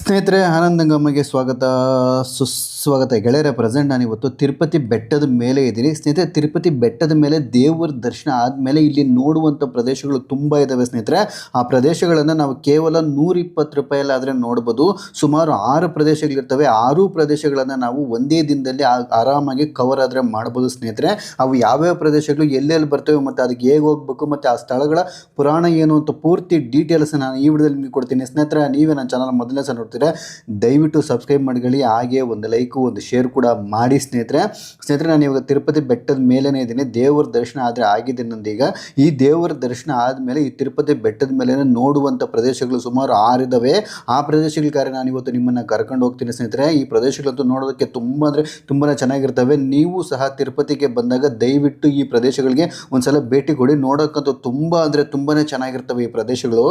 ಸ್ನೇಹಿತರೆ, ಆನಂದಂಗಮ್ಮಗೆ ಸ್ವಾಗತ ಸುಸ್ವಾಗತ. ಗೆಳೆಯರ ಪ್ರೆಸೆಂಟ್ ನಾನು ಇವತ್ತು ತಿರುಪತಿ ಬೆಟ್ಟದ ಮೇಲೆ ಇದ್ದೀನಿ. ಸ್ನೇಹಿತರೆ, ತಿರುಪತಿ ಬೆಟ್ಟದ ಮೇಲೆ ದೇವರ ದರ್ಶನ ಆದಮೇಲೆ ಇಲ್ಲಿ ನೋಡುವಂಥ ಪ್ರದೇಶಗಳು ತುಂಬ ಇದ್ದಾವೆ. ಸ್ನೇಹಿತರೆ, ಆ ಪ್ರದೇಶಗಳನ್ನು ನಾವು ಕೇವಲ 120 ರೂಪಾಯಲ್ಲಾದರೆ ನೋಡ್ಬೋದು. ಸುಮಾರು 6 ಪ್ರದೇಶಗಳಿರ್ತವೆ. 6 ಪ್ರದೇಶಗಳನ್ನು ನಾವು ಒಂದೇ ದಿನದಲ್ಲಿ ಆರಾಮಾಗಿ ಕವರ್ ಆದರೆ ಮಾಡ್ಬೋದು. ಸ್ನೇಹಿತರೆ, ಅವು ಯಾವ್ಯಾವ ಪ್ರದೇಶಗಳು ಎಲ್ಲೆಲ್ಲಿ ಬರ್ತವೆ ಮತ್ತು ಅದಕ್ಕೆ ಹೇಗೆ ಹೋಗಬೇಕು ಮತ್ತು ಆ ಸ್ಥಳಗಳ ಪುರಾಣ ಏನು ಅಂತ ಪೂರ್ತಿ ಡೀಟೇಲ್ಸ್ ನಾನು ಈ ವಿಡಿಯೋದಲ್ಲಿ ನಿಮಗೆ ಕೊಡ್ತೀನಿ. ಸ್ನೇಹಿತರೆ, ನೀವೇ ನನ್ನ ಚಾನಲ್ ಮೊದಲನೇ ಸಲ ನೋಡ್ತೀರಾ, ದಯವಿಟ್ಟು ಸಬ್ಸ್ಕ್ರೈಬ್ ಮಾಡ್ಕೊಳ್ಳಿ. ಹಾಗೆ ಒಂದು ಲೈಕು ಒಂದು ಶೇರ್ ಕೂಡ ಮಾಡಿ. ಸ್ನೇಹಿತರೆ, ನಾನು ಇವಾಗ ತಿರುಪತಿ ಬೆಟ್ಟದ ಮೇಲೇ ಇದ್ದೀನಿ. ದೇವರ ದರ್ಶನ ಆದರೆ ಆಗಿದೆ ನಂದೀಗ. ಈ ದೇವರ ದರ್ಶನ ಆದಮೇಲೆ ಈ ತಿರುಪತಿ ಬೆಟ್ಟದ ಮೇಲೆ ನೋಡುವಂಥ ಪ್ರದೇಶಗಳು ಸುಮಾರು 6 ಇದ್ದಾವೆ. ಆ ಪ್ರದೇಶಗಳ ಕಾರ್ಯ ನಾನು ಇವತ್ತು ನಿಮ್ಮನ್ನು ಕರ್ಕೊಂಡು ಹೋಗ್ತೀನಿ. ಸ್ನೇಹಿತರೆ, ಈ ಪ್ರದೇಶಗಳಂತೂ ನೋಡೋದಕ್ಕೆ ತುಂಬ ಅಂದರೆ ತುಂಬಾ ಚೆನ್ನಾಗಿರ್ತವೆ. ನೀವು ಸಹ ತಿರುಪತಿಗೆ ಬಂದಾಗ ದಯವಿಟ್ಟು ಈ ಪ್ರದೇಶಗಳಿಗೆ ಒಂದ್ಸಲ ಭೇಟಿ ಕೊಡಿ. ನೋಡೋಕ್ಕಂತೂ ತುಂಬ ಅಂದರೆ ತುಂಬಾ ಚೆನ್ನಾಗಿರ್ತವೆ ಈ ಪ್ರದೇಶಗಳು.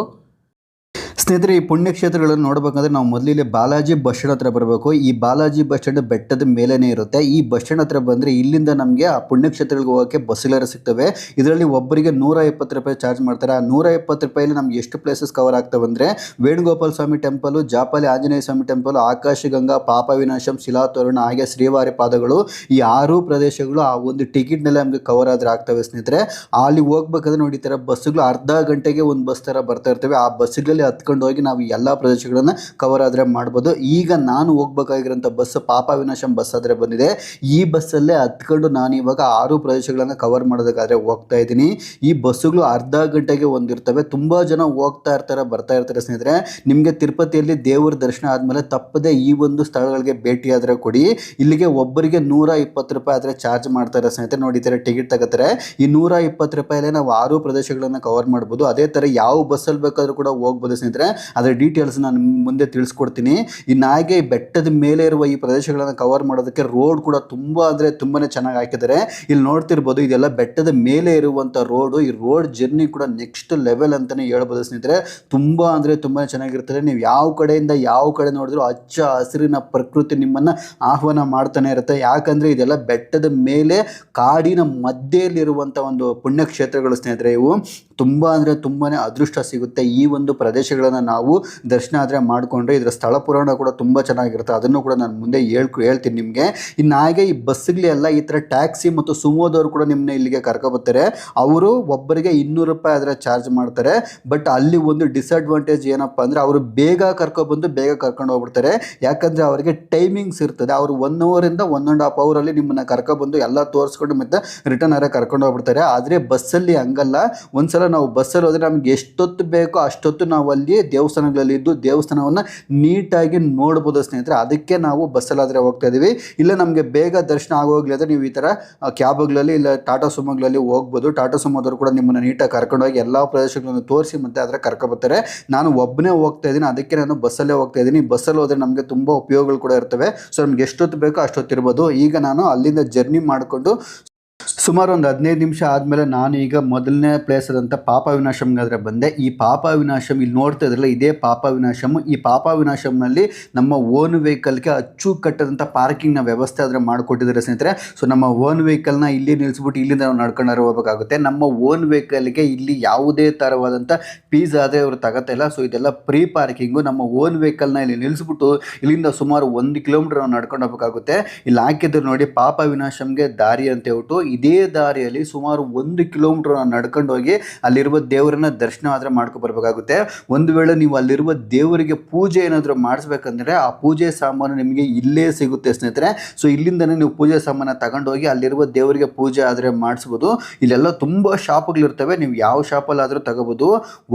ಸ್ನೇಹಿತರೆ, ಈ ಪುಣ್ಯಕ್ಷೇತ್ರಗಳನ್ನು ನೋಡಬೇಕಂದ್ರೆ ನಾವು ಮೊದಲಿಲ್ಲಿ ಬಾಲಾಜಿ ಬಸ್ ಸ್ಟ್ಯಾಂಡ್ ಹತ್ರ ಬರಬೇಕು. ಈ ಬಾಲಾಜಿ ಬಸ್ ಸ್ಟ್ಯಾಂಡ್ ಬೆಟ್ಟದ ಮೇಲೇ ಇರುತ್ತೆ. ಈ ಬಸ್ ಸ್ಟ್ಯಾಂಡ್ ಹತ್ರ ಬಂದರೆ ಇಲ್ಲಿಂದ ನಮಗೆ ಆ ಪುಣ್ಯಕ್ಷೇತ್ರಗಳಿಗೆ ಹೋಗೋಕ್ಕೆ ಬಸ್ಸುಗಳು ಸಿಗ್ತವೆ. ಇದರಲ್ಲಿ ಒಬ್ಬರಿಗೆ 120 ರೂಪಾಯಿ ಚಾರ್ಜ್ ಮಾಡ್ತಾರೆ. ಆ 120 ರೂಪಾಯಲ್ಲಿ ನಮ್ಗೆ ಎಷ್ಟು ಪ್ಲೇಸಸ್ ಕವರ್ ಆಗ್ತವೆ ಅಂದರೆ ವೇಣುಗೋಪಾಲ ಸ್ವಾಮಿ ಟೆಂಪಲು, ಜಾಪಾಲಿ ಆಂಜನೇಯ ಸ್ವಾಮಿ ಟೆಂಪಲ್, ಆಕಾಶಗಂಗಾ, ಪಾಪ ವಿನಾಶಂ, ಶಿಲಾತೋರಣ, ಹಾಗೆ ಶ್ರೀವಾರಿ ಪಾದಗಳು, ಈ 6 ಪ್ರದೇಶಗಳು ಆ ಒಂದು ಟಿಕೆಟ್ನಲ್ಲಿ ನಮಗೆ ಕವರ್ ಆದರೆ ಆಗ್ತವೆ. ಸ್ನೇಹಿತರೆ, ಅಲ್ಲಿ ಹೋಗ್ಬೇಕಾದ್ರೆ ನೋಡಿ, ಈ ಥರ ಬಸ್ಸುಗಳು ಅರ್ಧ ಗಂಟೆಗೆ ಒಂದು ಬಸ್ ಥರ ಬರ್ತಾ ಇರ್ತವೆ. ಆ ಬಸ್ಸುಗಳಲ್ಲಿ ಹತ್ಕೊಂಡು ಹೋಗಿ ನಾವು ಎಲ್ಲ ಪ್ರದೇಶಗಳನ್ನು ಕವರ್ ಆದರೆ ಮಾಡ್ಬೋದು. ಈಗ ನಾನು ಹೋಗ್ಬೇಕಾಗಿರೋಂಥ ಬಸ್ ಪಾಪ ವಿನಾಶಂ ಬಸ್ ಆದರೆ ಬಂದಿದೆ. ಈ ಬಸ್ಸಲ್ಲೇ ಹತ್ಕೊಂಡು ನಾನು ಇವಾಗ 6 ಪ್ರದೇಶಗಳನ್ನು ಕವರ್ ಮಾಡೋದಕ್ಕಾದರೆ ಹೋಗ್ತಾ ಇದ್ದೀನಿ. ಈ ಬಸ್ಸುಗಳು ಅರ್ಧ ಗಂಟೆಗೆ ಒಂದಿರ್ತವೆ. ತುಂಬ ಜನ ಹೋಗ್ತಾ ಇರ್ತಾರೆ, ಬರ್ತಾ ಇರ್ತಾರೆ. ಸ್ನೇಹಿತರೆ, ನಿಮಗೆ ತಿರುಪತಿಯಲ್ಲಿ ದೇವರ ದರ್ಶನ ಆದಮೇಲೆ ತಪ್ಪದೆ ಈ ಒಂದು ಸ್ಥಳಗಳಿಗೆ ಭೇಟಿ ಆದರೆ ಕೊಡಿ. ಇಲ್ಲಿಗೆ ಒಬ್ಬರಿಗೆ 120 ರೂಪಾಯಿ ಆದರೆ ಚಾರ್ಜ್ ಮಾಡ್ತಾರೆ. ಸ್ನೇಹಿತರೆ, ನೋಡಿ, ಈ ಥರ ಟಿಕೆಟ್ ತಗೋತಾರೆ. ಈ 120 ರೂಪಾಯಲ್ಲೇ ನಾವು 6 ಪ್ರದೇಶಗಳನ್ನು ಕವರ್ ಮಾಡ್ಬೋದು. ಅದೇ ಥರ ಯಾವ ಬಸ್ಸಲ್ಲಿ ಬೇಕಾದರೂ ಕೂಡ ಹೋಗ್ಬೋದು. ಸ್ನೇಹಿತರೆ, ಅದರ ಡೀಟೇಲ್ಸ್ ನಾನು ಮುಂದೆ ತಿಳಿಸ್ಕೊಡ್ತೀನಿ. ಇನ್ನು ಹಾಗೆ ಬೆಟ್ಟದ ಮೇಲೆ ಇರುವ ಈ ಪ್ರದೇಶಗಳನ್ನು ಕವರ್ ಮಾಡೋದಕ್ಕೆ ರೋಡ್ ಕೂಡ ತುಂಬ ಅಂದರೆ ತುಂಬಾ ಚೆನ್ನಾಗಿ ಹಾಕಿದ್ದಾರೆ. ಇಲ್ಲಿ ನೋಡ್ತಿರ್ಬೋದು, ಇದೆಲ್ಲ ಬೆಟ್ಟದ ಮೇಲೆ ಇರುವಂಥ ರೋಡು. ಈ ರೋಡ್ ಜರ್ನಿ ಕೂಡ ನೆಕ್ಸ್ಟ್ ಲೆವೆಲ್ ಅಂತಲೇ ಹೇಳ್ಬೋದು. ಸ್ನೇಹಿತರೆ, ತುಂಬ ಅಂದರೆ ತುಂಬ ಚೆನ್ನಾಗಿರ್ತದೆ. ನೀವು ಯಾವ ಕಡೆಯಿಂದ ಯಾವ ಕಡೆ ನೋಡಿದ್ರು ಹಚ್ಚ ಹಸಿರಿನ ಪ್ರಕೃತಿ ನಿಮ್ಮನ್ನು ಆಹ್ವಾನ ಮಾಡ್ತಾನೆ ಇರುತ್ತೆ. ಯಾಕಂದರೆ ಇದೆಲ್ಲ ಬೆಟ್ಟದ ಮೇಲೆ ಕಾಡಿನ ಮಧ್ಯೆಯಲ್ಲಿರುವಂಥ ಒಂದು ಪುಣ್ಯಕ್ಷೇತ್ರಗಳು. ಸ್ನೇಹಿತರೆ, ಇವು ತುಂಬ ಅಂದರೆ ತುಂಬಾ ಅದೃಷ್ಟ ಸಿಗುತ್ತೆ. ಈ ಒಂದು ಪ್ರದೇಶಗಳನ್ನು ನಾವು ದರ್ಶನ ಆದರೆ ಮಾಡಿಕೊಂಡ್ರೆ ಇದರ ಸ್ಥಳ ಪುರಾಣ ಕೂಡ ತುಂಬ ಚೆನ್ನಾಗಿರುತ್ತೆ. ಅದನ್ನು ಕೂಡ ನಾನು ಮುಂದೆ ಹೇಳ್ತೀನಿ ನಿಮಗೆ. ಇನ್ನು ಹಾಗೆ ಈ ಬಸ್ಸುಗಳೆಲ್ಲ ಈ ಥರ ಟ್ಯಾಕ್ಸಿ ಮತ್ತು ಸುಮೋದವರು ಕೂಡ ನಿಮ್ಮನ್ನ ಇಲ್ಲಿಗೆ ಕರ್ಕೊಬರ್ತಾರೆ. ಅವರು ಒಬ್ಬರಿಗೆ 200 ರೂಪಾಯಿ ಆದರೆ ಚಾರ್ಜ್ ಮಾಡ್ತಾರೆ. ಬಟ್ ಅಲ್ಲಿ ಒಂದು ಡಿಸಡ್ವಾಂಟೇಜ್ ಏನಪ್ಪ ಅಂದರೆ ಅವರು ಬೇಗ ಕರ್ಕೊಬಂದು ಬೇಗ ಕರ್ಕೊಂಡು ಹೋಗ್ಬಿಡ್ತಾರೆ. ಯಾಕಂದರೆ ಅವರಿಗೆ ಟೈಮಿಂಗ್ಸ್ ಇರ್ತದೆ. ಅವರು 1 ಅವರಿಂದ 1.5 ಅವರಲ್ಲಿ ನಿಮ್ಮನ್ನು ಕರ್ಕೊಬಂದು ಎಲ್ಲ ತೋರಿಸ್ಕೊಂಡು ಮತ್ತೆ ರಿಟರ್ನ್ ಆರ ಕರ್ಕೊಂಡು ಹೋಗ್ಬಿಡ್ತಾರೆ. ಆದರೆ ಬಸ್ಸಲ್ಲಿ ಹಂಗಲ್ಲ. ಒಂದ್ಸಲ ನಾವು ಬಸ್ಸಲ್ಲಿ ಹೋದರೆ ನಮ್ಗೆ ಎಷ್ಟೊತ್ತು ಬೇಕೋ ಅಷ್ಟೊತ್ತು ನಾವು ಅಲ್ಲಿ ದೇವಸ್ಥಾನಗಳಲ್ಲಿ ಇದ್ದು ದೇವಸ್ಥಾನವನ್ನು ನೀಟಾಗಿ ನೋಡ್ಬೋದು. ಸ್ನೇಹಿತರೆ, ಅದಕ್ಕೆ ನಾವು ಬಸ್ಸಲ್ಲಾದರೆ ಹೋಗ್ತಾ ಇದ್ದೀವಿ. ಇಲ್ಲ ನಮಗೆ ಬೇಗ ದರ್ಶನ ಆಗೋಗ್ಲಿ ಅಂದರೆ ನೀವು ಈ ಥರ ಕ್ಯಾಬ್ಗಳಲ್ಲಿ ಇಲ್ಲ ಟಾಟಾ ಸುಮೋಗಳಲ್ಲಿ ಹೋಗ್ಬೋದು. ಟಾಟಾ ಸುಮೋದವರು ಕೂಡ ನಿಮ್ಮನ್ನು ನೀಟಾಗಿ ಕರ್ಕೊಂಡೋಗಿ ಎಲ್ಲ ಪ್ರದೇಶಗಳನ್ನು ತೋರಿಸಿ ಮತ್ತೆ ಅದರ ಕರ್ಕೊಬರ್ತಾರೆ. ನಾನು ಒಬ್ಬನೇ ಹೋಗ್ತಾ ಇದ್ದೀನಿ, ಅದಕ್ಕೆ ನಾನು ಬಸ್ಸಲ್ಲೇ ಹೋಗ್ತಾ ಇದ್ದೀನಿ. ಬಸ್ಸಲ್ಲಿ ಹೋದರೆ ನಮಗೆ ತುಂಬ ಉಪಯೋಗಗಳು ಕೂಡ ಇರ್ತವೆ. ಸೊ ನಮ್ಗೆ ಎಷ್ಟೊತ್ತು ಬೇಕೋ ಅಷ್ಟೊತ್ತು ಇರ್ಬೋದು. ಈಗ ನಾನು ಅಲ್ಲಿಂದ ಜರ್ನಿ ಮಾಡಿಕೊಂಡು ಸುಮಾರು ಒಂದು 15 ನಿಮಿಷ ಆದಮೇಲೆ ನಾನು ಈಗ ಮೊದಲನೇ ಪ್ಲೇಸ್ ಆದಂಥ ಪಾಪ ವಿನಾಶಂಗಾದರೆ ಬಂದೆ. ಈ ಪಾಪ ವಿನಾಶಂ ಇಲ್ಲಿ ನೋಡ್ತಾ ಇದ್ರಲ್ಲ, ಇದೇ ಪಾಪ ವಿನಾಶಮ್. ಈ ಪಾಪ ವಿನಾಶಂನಲ್ಲಿ ನಮ್ಮ ಓನ್ ವೆಹಿಕಲ್ಗೆ ಅಚ್ಚುಕಟ್ಟದಂಥ ಪಾರ್ಕಿಂಗ್ನ ವ್ಯವಸ್ಥೆ ಆದರೆ ಮಾಡಿಕೊಟ್ಟಿದ್ದಾರೆ. ಸ್ನೇಹಿತರೆ, ಸೊ ನಮ್ಮ ಓನ್ ವೆಹಿಕಲ್ನ ಇಲ್ಲಿ ನಿಲ್ಲಿಸ್ಬಿಟ್ಟು ಇಲ್ಲಿಂದ ನಾವು ನಡ್ಕೊಂಡು ಹೋಗಬೇಕಾಗುತ್ತೆ. ನಮ್ಮ ಓನ್ ವೆಹಿಕಲ್ಗೆ ಇಲ್ಲಿ ಯಾವುದೇ ಥರವಾದಂಥ ಫೀಸ್ ಆದರೆ ಅವರು ತಗೋತಾ ಇಲ್ಲ. ಸೊ ಇದೆಲ್ಲ ಫ್ರೀ ಪಾರ್ಕಿಂಗು. ನಮ್ಮ ಓನ್ ವೆಹಿಕಲ್ನ ಇಲ್ಲಿ ನಿಲ್ಲಿಸ್ಬಿಟ್ಟು ಇಲ್ಲಿಂದ ಸುಮಾರು 1 ಕಿಲೋಮೀಟರ್ ನಾವು ನಡ್ಕೊಂಡು ಹೋಗಬೇಕಾಗುತ್ತೆ. ಇಲ್ಲಿ ಹಾಕಿದ್ರು ನೋಡಿ, ಪಾಪ ವಿನಾಶಂಗೆ ದಾರಿ ಅಂತ ಹೇಳ್ಬಿಟ್ಟು. ಇದೇ ದಾರಿಯಲ್ಲಿ ಸುಮಾರು 1 ಕಿಲೋಮೀಟರ್ ನಡ್ಕೊಂಡು ಹೋಗಿ ಅಲ್ಲಿರುವ ದೇವರನ್ನ ದರ್ಶನ ಆದರೆ ಮಾಡ್ಕೊಬರ್ಬೇಕಾಗುತ್ತೆ. ಒಂದು ವೇಳೆ ನೀವು ಅಲ್ಲಿರುವ ದೇವರಿಗೆ ಪೂಜೆ ಏನಾದರೂ ಮಾಡಿಸ್ಬೇಕಂದ್ರೆ ಆ ಪೂಜೆ ಸಾಮಾನು ನಿಮಗೆ ಇಲ್ಲೇ ಸಿಗುತ್ತೆ. ಸ್ನೇಹಿತರೆ, ಸೊ ಇಲ್ಲಿಂದನೇ ನೀವು ಪೂಜೆ ಸಾಮಾನು ತಗೊಂಡೋಗಿ ಅಲ್ಲಿರುವ ದೇವರಿಗೆ ಪೂಜೆ ಆದರೆ ಮಾಡಿಸ್ಬೋದು. ಇಲ್ಲೆಲ್ಲ ತುಂಬ ಶಾಪ್ಗಳಿರ್ತವೆ. ನೀವು ಯಾವ ಶಾಪಲ್ಲಾದರೂ ತಗೋಬೋದು.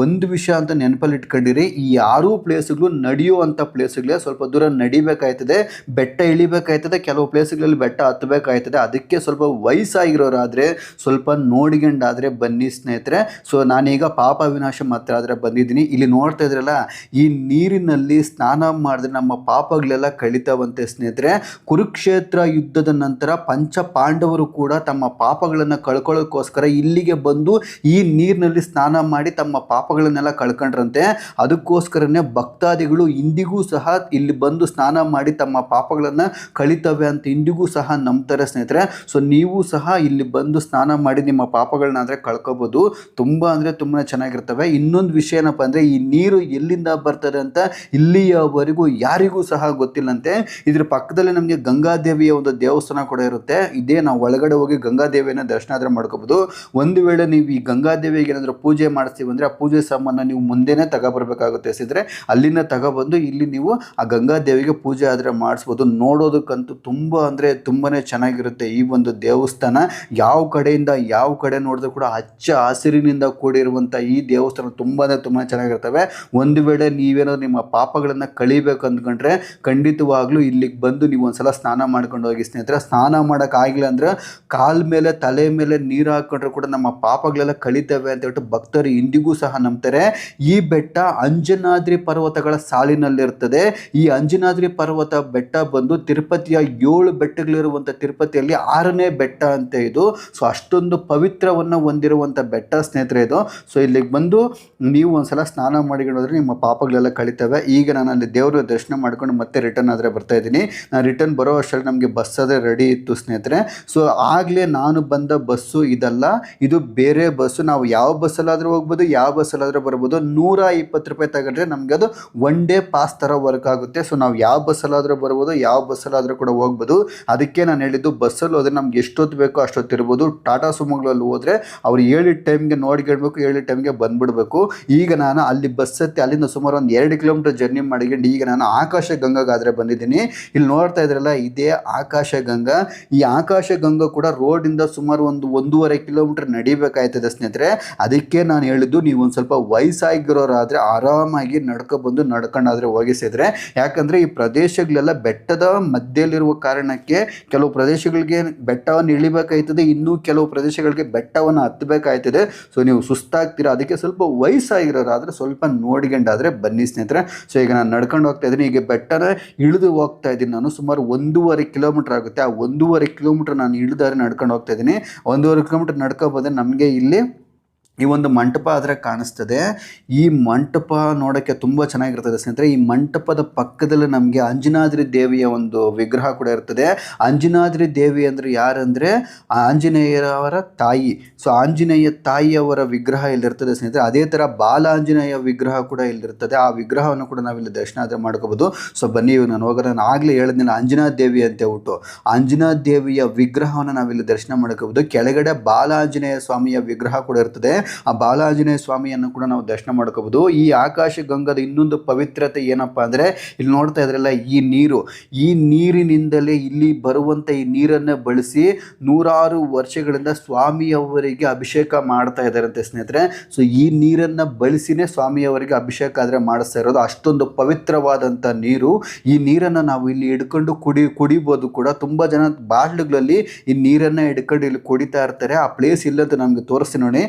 ಒಂದು ವಿಷಯ ಅಂತ ನೆನಪಲ್ಲಿ ಇಟ್ಕೊಂಡಿರಿ, ಈ 6 ಪ್ಲೇಸ್ಗಳು ನಡೆಯುವಂಥ ಪ್ಲೇಸ್ಗಳೇ. ಸ್ವಲ್ಪ ದೂರ ನಡಿಬೇಕಾಯ್ತದೆ, ಬೆಟ್ಟ ಇಳಿಬೇಕಾಯ್ತದೆ, ಕೆಲವು ಪ್ಲೇಸ್ಗಳಲ್ಲಿ ಬೆಟ್ಟ ಹತ್ತಬೇಕಾಯ್ತದೆ. ಅದಕ್ಕೆ ಸ್ವಲ್ಪ ವಯಸ್ಸಾಗಿರೋರಾದರೆ ಸ್ವಲ್ಪ ನೋಡಿಕೊಂಡಾದರೆ ಬನ್ನಿ ಸ್ನೇಹಿತರೆ. ಸೊ ನಾನೀಗ ಪಾಪ ವಿನಾಶಂ ಹತ್ರ ಆದರೆ ಬಂದಿದ್ದೀನಿ. ಇಲ್ಲಿ ನೋಡ್ತಾ ಇದ್ರಲ್ಲ, ಈ ನೀರಿನಲ್ಲಿ ಸ್ನಾನ ಮಾಡಿದ್ರೆ ನಮ್ಮ ಪಾಪಗಳೆಲ್ಲ ಕಳಿತಾವಂತೆ. ಸ್ನೇಹಿತರೆ, ಕುರುಕ್ಷೇತ್ರ ಯುದ್ಧದ ನಂತರ ಪಂಚ ಪಾಂಡವರು ಕೂಡ ತಮ್ಮ ಪಾಪಗಳನ್ನು ಕಳ್ಕೊಳ್ಳೋಕ್ಕೋಸ್ಕರ ಇಲ್ಲಿಗೆ ಬಂದು ಈ ನೀರಿನಲ್ಲಿ ಸ್ನಾನ ಮಾಡಿ ತಮ್ಮ ಪಾಪಗಳನ್ನೆಲ್ಲ ಕಳ್ಕೊಂಡ್ರಂತೆ. ಅದಕ್ಕೋಸ್ಕರನೇ ಭಕ್ತಾದಿಗಳು ಇಂದಿಗೂ ಸಹ ಇಲ್ಲಿ ಬಂದು ಸ್ನಾನ ಮಾಡಿ ತಮ್ಮ ಪಾಪಗಳನ್ನು ಕಳಿತವೆ ಅಂತ ಇಂದಿಗೂ ಸಹ ನಂಬ್ತಾರೆ. ಸ್ನೇಹಿತರೆ, ಸೊ ನೀವು ಸಹ ಇಲ್ಲಿ ಬಂದು ಸ್ನಾನ ಮಾಡಿ ನಿಮ್ಮ ಪಾಪಗಳನ್ನ ಅಂದರೆ ಕಳ್ಕೊಬೋದು. ತುಂಬ ಅಂದರೆ ತುಂಬಾ ಚೆನ್ನಾಗಿರ್ತವೆ. ಇನ್ನೊಂದು ವಿಷಯ ಏನಪ್ಪ ಅಂದರೆ ಈ ನೀರು ಎಲ್ಲಿಂದ ಬರ್ತದೆ ಅಂತ ಇಲ್ಲಿಯವರೆಗೂ ಯಾರಿಗೂ ಸಹ ಗೊತ್ತಿಲ್ಲಂತೆ. ಇದ್ರ ಪಕ್ಕದಲ್ಲಿ ನಮಗೆ ಗಂಗಾದೇವಿಯ ಒಂದು ದೇವಸ್ಥಾನ ಕೂಡ ಇರುತ್ತೆ. ಇದೇ ನಾವು ಒಳಗಡೆ ಹೋಗಿ ಗಂಗಾದೇವಿಯನ್ನು ದರ್ಶನ ಆದರೆ ಮಾಡ್ಕೋಬೋದು. ಒಂದು ವೇಳೆ ನೀವು ಈ ಗಂಗಾದೇವಿಗೆ ಏನಾದರೂ ಪೂಜೆ ಮಾಡಿಸ್ತೀವಿ ಅಂದರೆ ಆ ಪೂಜೆ ಸಾಮಾನು ನೀವು ಮುಂದೆನೇ ತಗೊಬರ್ಬೇಕಾಗುತ್ತೆ ಸಿದ್ರೆ, ಅಲ್ಲಿಂದ ತಗೊಬಂದು ಇಲ್ಲಿ ನೀವು ಆ ಗಂಗಾದೇವಿಗೆ ಪೂಜೆ ಆದರೆ ಮಾಡಿಸ್ಬೋದು. ನೋಡೋದಕ್ಕಂತೂ ತುಂಬ ಅಂದರೆ ತುಂಬಾ ಚೆನ್ನಾಗಿರುತ್ತೆ ಈ ಒಂದು ದೇವಸ್ಥಾನ. ಯಾವ ಕಡೆಯಿಂದ ಯಾವ ಕಡೆ ನೋಡಿದ್ರು ಕೂಡ ಹಚ್ಚ ಹಸಿರಿನಿಂದ ಕೂಡಿರುವಂಥ ಈ ದೇವಸ್ಥಾನ ತುಂಬ ಅಂದರೆ ತುಂಬ ಚೆನ್ನಾಗಿರ್ತವೆ. ಒಂದು ವೇಳೆ ನೀವೇನಾದ್ರು ನಿಮ್ಮ ಪಾಪಗಳನ್ನು ಕಳಿಬೇಕು ಅಂದ್ಕೊಂಡ್ರೆ ಖಂಡಿತವಾಗ್ಲೂ ಇಲ್ಲಿಗೆ ಬಂದು ನೀವು ಒಂದ್ಸಲ ಸ್ನಾನ ಮಾಡ್ಕೊಂಡು ಹೋಗಿ ಸ್ನೇಹಿತರೆ. ಸ್ನಾನ ಮಾಡೋಕ್ಕಾಗಿಲ್ಲ ಅಂದರೆ ಕಾಲ ಮೇಲೆ ತಲೆ ಮೇಲೆ ನೀರು ಹಾಕ್ಕೊಂಡ್ರೆ ಕೂಡ ನಮ್ಮ ಪಾಪಗಳೆಲ್ಲ ಕಳೀತವೆ ಅಂತ ಹೇಳ್ಬಿಟ್ಟು ಭಕ್ತರು ಇಂದಿಗೂ ಸಹ ನಂಬ್ತಾರೆ. ಈ ಬೆಟ್ಟ ಅಂಜನಾದ್ರಿ ಪರ್ವತಗಳ ಸಾಲಿನಲ್ಲಿರ್ತದೆ. ಈ ಅಂಜನಾದ್ರಿ ಪರ್ವತ ಬೆಟ್ಟ ಬಂದು ತಿರುಪತಿಯ 7 ಬೆಟ್ಟಗಳಿರುವಂಥ ತಿರುಪತಿಯಲ್ಲಿ 6ನೇ ಬೆಟ್ಟ ಅಂತ ಇದು. ಸೊ ಅಷ್ಟೊಂದು ಪವಿತ್ರವನ್ನು ಹೊಂದಿರುವಂಥ ಬೆಟ್ಟ ಸ್ನೇಹಿತರೆ ಇದು. ಸೊ ಇಲ್ಲಿಗೆ ಬಂದು ನೀವು ಒಂದ್ಸಲ ಸ್ನಾನ ಮಾಡಿಕೊಂಡು ಹೋದ್ರೆ ನಿಮ್ಮ ಪಾಪಗಳೆಲ್ಲ ಕಳೀತವೆ. ಈಗ ನಾನು ಅಲ್ಲಿ ದೇವರ ದರ್ಶನ ಮಾಡ್ಕೊಂಡು ಮತ್ತೆ ರಿಟರ್ನ್ ಆದರೆ ಬರ್ತಾ ಇದ್ದೀನಿ. ನಾನು ರಿಟರ್ನ್ ಬರೋ ಅಷ್ಟರಲ್ಲಿ ನಮಗೆ ಬಸ್ ಆದರೆ ರೆಡಿ ಇತ್ತು ಸ್ನೇಹಿತರೆ. ಸೊ ಆಗಲೇ ನಾನು ಬಂದ ಬಸ್ಸು ಇದಲ್ಲ, ಇದು ಬೇರೆ ಬಸ್ಸು. ನಾವು ಯಾವ ಬಸ್ಸಲ್ಲಾದರೂ ಹೋಗ್ಬೋದು, ಯಾವ ಬಸ್ಸಲ್ಲಾದರೂ ಬರ್ಬೋದು. 120 ರೂಪಾಯಿ ತಗೊಂಡ್ರೆ ನಮಗೆ ಅದು 1 ಡೇ ಪಾಸ್ ಥರ ವರ್ಕ್ ಆಗುತ್ತೆ. ಸೊ ನಾವು ಯಾವ ಬಸ್ಸಲ್ಲಾದರೂ ಬರ್ಬೋದು, ಯಾವ ಬಸ್ಸಲ್ಲಾದರೂ ಕೂಡ ಹೋಗ್ಬೋದು. ಅದಕ್ಕೆ ನಾನು ಹೇಳಿದ್ದು ಬಸ್ಸಲ್ಲಿ ಹೋದರೆ ನಮ್ಗೆ ಎಷ್ಟೊತ್ತು ಬೇಕೋ ಅಷ್ಟೊತ್ತು ಇರ್ಬೋದು. ಟಾಟಾ ಸುಮೋಗಳಲ್ಲಿ ಹೋದರೆ ಅವ್ರು ಹೇಳಿದ ಟೈಮ್ಗೆ ನೋಡ್ಕೊಳ್ಬೇಕು, ಹೇಳಿದ ಟೈಮ್ಗೆ ಬಂದುಬಿಡಬೇಕು. ಈಗ ನಾನು ಅಲ್ಲಿ ಬಸ್ ಹತ್ತಿ ಅಲ್ಲಿಂದ ಸುಮಾರು ಒಂದು 2 ಕಿಲೋಮೀಟರ್ ಜರ್ನಿ ಮಾಡಿಕೊಂಡು ಈಗ ನಾನು ಆಕಾಶ ಗಂಗಾಗಾದರೆ ಬಂದಿದ್ದೀನಿ. ಇಲ್ಲಿ ನೋಡ್ತಾ ಇದ್ರಲ್ಲ ಇದೇ ಆಕಾಶ ಗಂಗಾ. ಈ ಆಕಾಶ ಗಂಗಾ ಕೂಡ ರೋಡಿಂದ ಸುಮಾರು 1.5 ಕಿಲೋಮೀಟರ್ ನಡಿಬೇಕಾಯ್ತದೆ ಸ್ನೇಹಿತರೆ. ಅದಕ್ಕೆ ನಾನು ಹೇಳಿದ್ದು ನೀವು ಒಂದು ಸ್ವಲ್ಪ ವಯಸ್ಸಾಗಿರೋರಾದರೆ ಆರಾಮಾಗಿ ನಡ್ಕೊಬಂದು ನಡ್ಕೊಂಡಾದರೆ ಹೋಗಿಸಿದ್ರೆ. ಯಾಕಂದರೆ ಈ ಪ್ರದೇಶಗಳೆಲ್ಲ ಬೆಟ್ಟದ ಮಧ್ಯದಲ್ಲಿರುವ ಕಾರಣಕ್ಕೆ ಕೆಲವು ಪ್ರದೇಶಗಳಿಗೆ ಬೆಟ್ಟವನ್ನು ಇಳಿಬೇಕಾಯ್ತದೆ, ಇನ್ನೂ ಕೆಲವು ಪ್ರದೇಶಗಳಿಗೆ ಬೆಟ್ಟವನ್ನು ಹತ್ತಬೇಕಾಯ್ತದೆ. ಸೊ ನೀವು ಸುಸ್ತಾಗ್ತೀರಾ. ಅದಕ್ಕೆ ಸ್ವಲ್ಪ ವಯಸ್ಸಾಗಿರೋರಾದರೆ ಸ್ವಲ್ಪ ನೋಡ್ಕೊಂಡಾದರೆ ಬನ್ನಿ ಸ್ನೇಹಿತರೆ. ಸೊ ಈಗ ನಾನು ನಡ್ಕೊಂಡು ಹೋಗ್ತಾ ಇದ್ದೀನಿ. ಈಗ ಬೆಟ್ಟನ ಇಳಿದು ಹೋಗ್ತಾ ಇದ್ದೀನಿ ನಾನು. ಸುಮಾರು 1.5 ಕಿಲೋಮೀಟರ್ ಆಗುತ್ತೆ. ಆ 1.5 ಕಿಲೋಮೀಟರ್ ನಾನು ಇಳಿದಾರೆ ನಡ್ಕೊಂಡು ಹೋಗ್ತಾ ಇದ್ದೀನಿ. 1.5 ಕಿಲೋಮೀಟರ್ ನಡ್ಕೊಬೋದ್ರೆ ನಮಗೆ ಇಲ್ಲಿ ಈ ಒಂದು ಮಂಟಪ ಆದರೆ ಕಾಣಿಸ್ತದೆ. ಈ ಮಂಟಪ ನೋಡೋಕ್ಕೆ ತುಂಬ ಚೆನ್ನಾಗಿರ್ತದೆ ಸ್ನೇಹಿತರೆ. ಈ ಮಂಟಪದ ಪಕ್ಕದಲ್ಲಿ ನಮಗೆ ಅಂಜನಾದ್ರಿ ದೇವಿಯ ಒಂದು ವಿಗ್ರಹ ಕೂಡ ಇರ್ತದೆ. ಅಂಜನಾದ್ರಿ ದೇವಿ ಅಂದರೆ ಯಾರಂದರೆ ಆಂಜನೇಯರವರ ತಾಯಿ. ಸೊ ಆಂಜನೇಯ ತಾಯಿಯವರ ವಿಗ್ರಹ ಇಲ್ಲಿರ್ತದೆ ಸ್ನೇಹಿತರೆ. ಅದೇ ಥರ ಬಾಲಾಂಜನೇಯ ವಿಗ್ರಹ ಕೂಡ ಇಲ್ಲಿರ್ತದೆ. ಆ ವಿಗ್ರಹವನ್ನು ಕೂಡ ನಾವಿಲ್ಲಿ ದರ್ಶನ ಆದರೆ ಮಾಡ್ಕೋಬೋದು. ಸೊ ಬನ್ನಿ ನಾನು ಹೋಗೋಣ. ನಾನು ಆಗಲೇ ಹೇಳಿದ್ನಿಲ್ಲ ಅಂಜನಾ ದೇವಿ ಅಂತ ಹೇಳ್ಬಿಟ್ಟು. ಅಂಜನಾ ದೇವಿಯ ವಿಗ್ರಹವನ್ನು ನಾವಿಲ್ಲಿ ದರ್ಶನ ಮಾಡ್ಕೋಬೋದು. ಕೆಳಗಡೆ ಬಾಲಾಂಜನೇಯ ಸ್ವಾಮಿಯ ವಿಗ್ರಹ ಕೂಡ ಇರ್ತದೆ. ಆ ಬಾಲಾಂಜನೇಯ ಸ್ವಾಮಿಯನ್ನು ಕೂಡ ನಾವು ದರ್ಶನ ಮಾಡ್ಕೋಬೋದು. ಈ ಆಕಾಶ ಗಂಗಾದ ಇನ್ನೊಂದು ಪವಿತ್ರತೆ ಏನಪ್ಪ ಅಂದರೆ ಇಲ್ಲಿ ನೋಡ್ತಾ ಇದ್ರಲ್ಲ ಈ ನೀರಿನಿಂದಲೇ ಇಲ್ಲಿ ಬರುವಂಥ ಈ ನೀರನ್ನು ಬಳಸಿ 100 ವರ್ಷಗಳಿಂದ ಸ್ವಾಮಿಯವರಿಗೆ ಅಭಿಷೇಕ ಮಾಡ್ತಾ ಇದ್ದಾರಂತೆ ಸ್ನೇಹಿತರೆ. ಸೊ ಈ ನೀರನ್ನು ಬಳಸಿನೇ ಸ್ವಾಮಿಯವರಿಗೆ ಅಭಿಷೇಕ ಆದರೆ ಮಾಡಿಸ್ತಾ ಇರೋದು. ಅಷ್ಟೊಂದು ಪವಿತ್ರವಾದಂಥ ನೀರು. ಈ ನೀರನ್ನು ನಾವು ಇಲ್ಲಿ ಹಿಡ್ಕೊಂಡು ಕುಡಿಬೋದು ಕೂಡ. ತುಂಬ ಜನ ಬಾಟ್ಲುಗಳಲ್ಲಿ ಈ ನೀರನ್ನು ಹಿಡ್ಕೊಂಡು ಇಲ್ಲಿ ಕುಡಿತಾ ಇರ್ತಾರೆ. ಆ ಪ್ಲೇಸ್ ಇಲ್ಲಂತ ನಮಗೆ ತೋರಿಸ್ತೀನಿ ನೋಡಿ.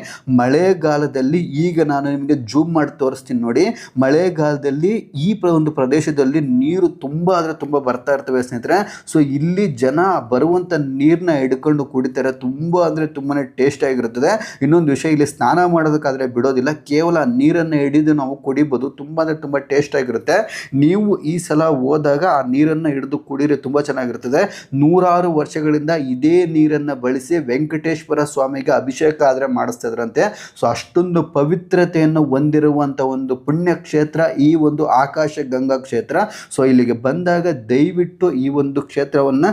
ಮಳೆಗಾಲದಲ್ಲಿ ಈಗ ನಾನು ನಿಮಗೆ ಜೂಮ್ ಮಾಡಿ ತೋರಿಸ್ತೀನಿ ನೋಡಿ. ಮಳೆಗಾಲದಲ್ಲಿ ಈ ಒಂದು ಪ್ರದೇಶದಲ್ಲಿ ನೀರು ತುಂಬ ಅಂದರೆ ತುಂಬ ಬರ್ತಾ ಇರ್ತವೆ ಸ್ನೇಹಿತರೆ. ಸೊ ಇಲ್ಲಿ ಜನ ಬರುವಂಥ ನೀರನ್ನ ಹಿಡ್ಕೊಂಡು ಕುಡಿತಾರೆ. ತುಂಬ ಅಂದರೆ ತುಂಬಾ ಟೇಸ್ಟ್ ಆಗಿರುತ್ತದೆ. ಇನ್ನೊಂದು ವಿಷಯ, ಇಲ್ಲಿ ಸ್ನಾನ ಮಾಡೋದಕ್ಕಾದರೆ ಬಿಡೋದಿಲ್ಲ, ಕೇವಲ ನೀರನ್ನು ಹಿಡಿದು ನಾವು ಕುಡಿಬೋದು. ತುಂಬ ಅಂದರೆ ತುಂಬ ಟೇಸ್ಟ್ ಆಗಿರುತ್ತೆ. ನೀವು ಈ ಸಲ ಹೋದಾಗ ಆ ನೀರನ್ನು ಹಿಡಿದು ಕುಡಿದ್ರೆ ತುಂಬ ಚೆನ್ನಾಗಿರ್ತದೆ. 100 ವರ್ಷಗಳಿಂದ ಇದೇ ನೀರನ್ನು ಬಳಸಿ ವೆಂಕಟೇಶ್ವರ ಸ್ವಾಮಿಗೆ ಅಭಿಷೇಕ ಆದರೆ ಮಾಡಿಸ್ತಾ ಇದ್ರಂತೆ. ಸೊ ಅಷ್ಟೊಂದು ಪವಿತ್ರತೆಯನ್ನು ಹೊಂದಿರುವಂಥ ಒಂದು ಪುಣ್ಯ ಕ್ಷೇತ್ರ ಈ ಒಂದು ಆಕಾಶ ಗಂಗಾ ಕ್ಷೇತ್ರ. ಸೊ ಇಲ್ಲಿಗೆ ಬಂದಾಗ ದಯವಿಟ್ಟು ಈ ಒಂದು ಕ್ಷೇತ್ರವನ್ನು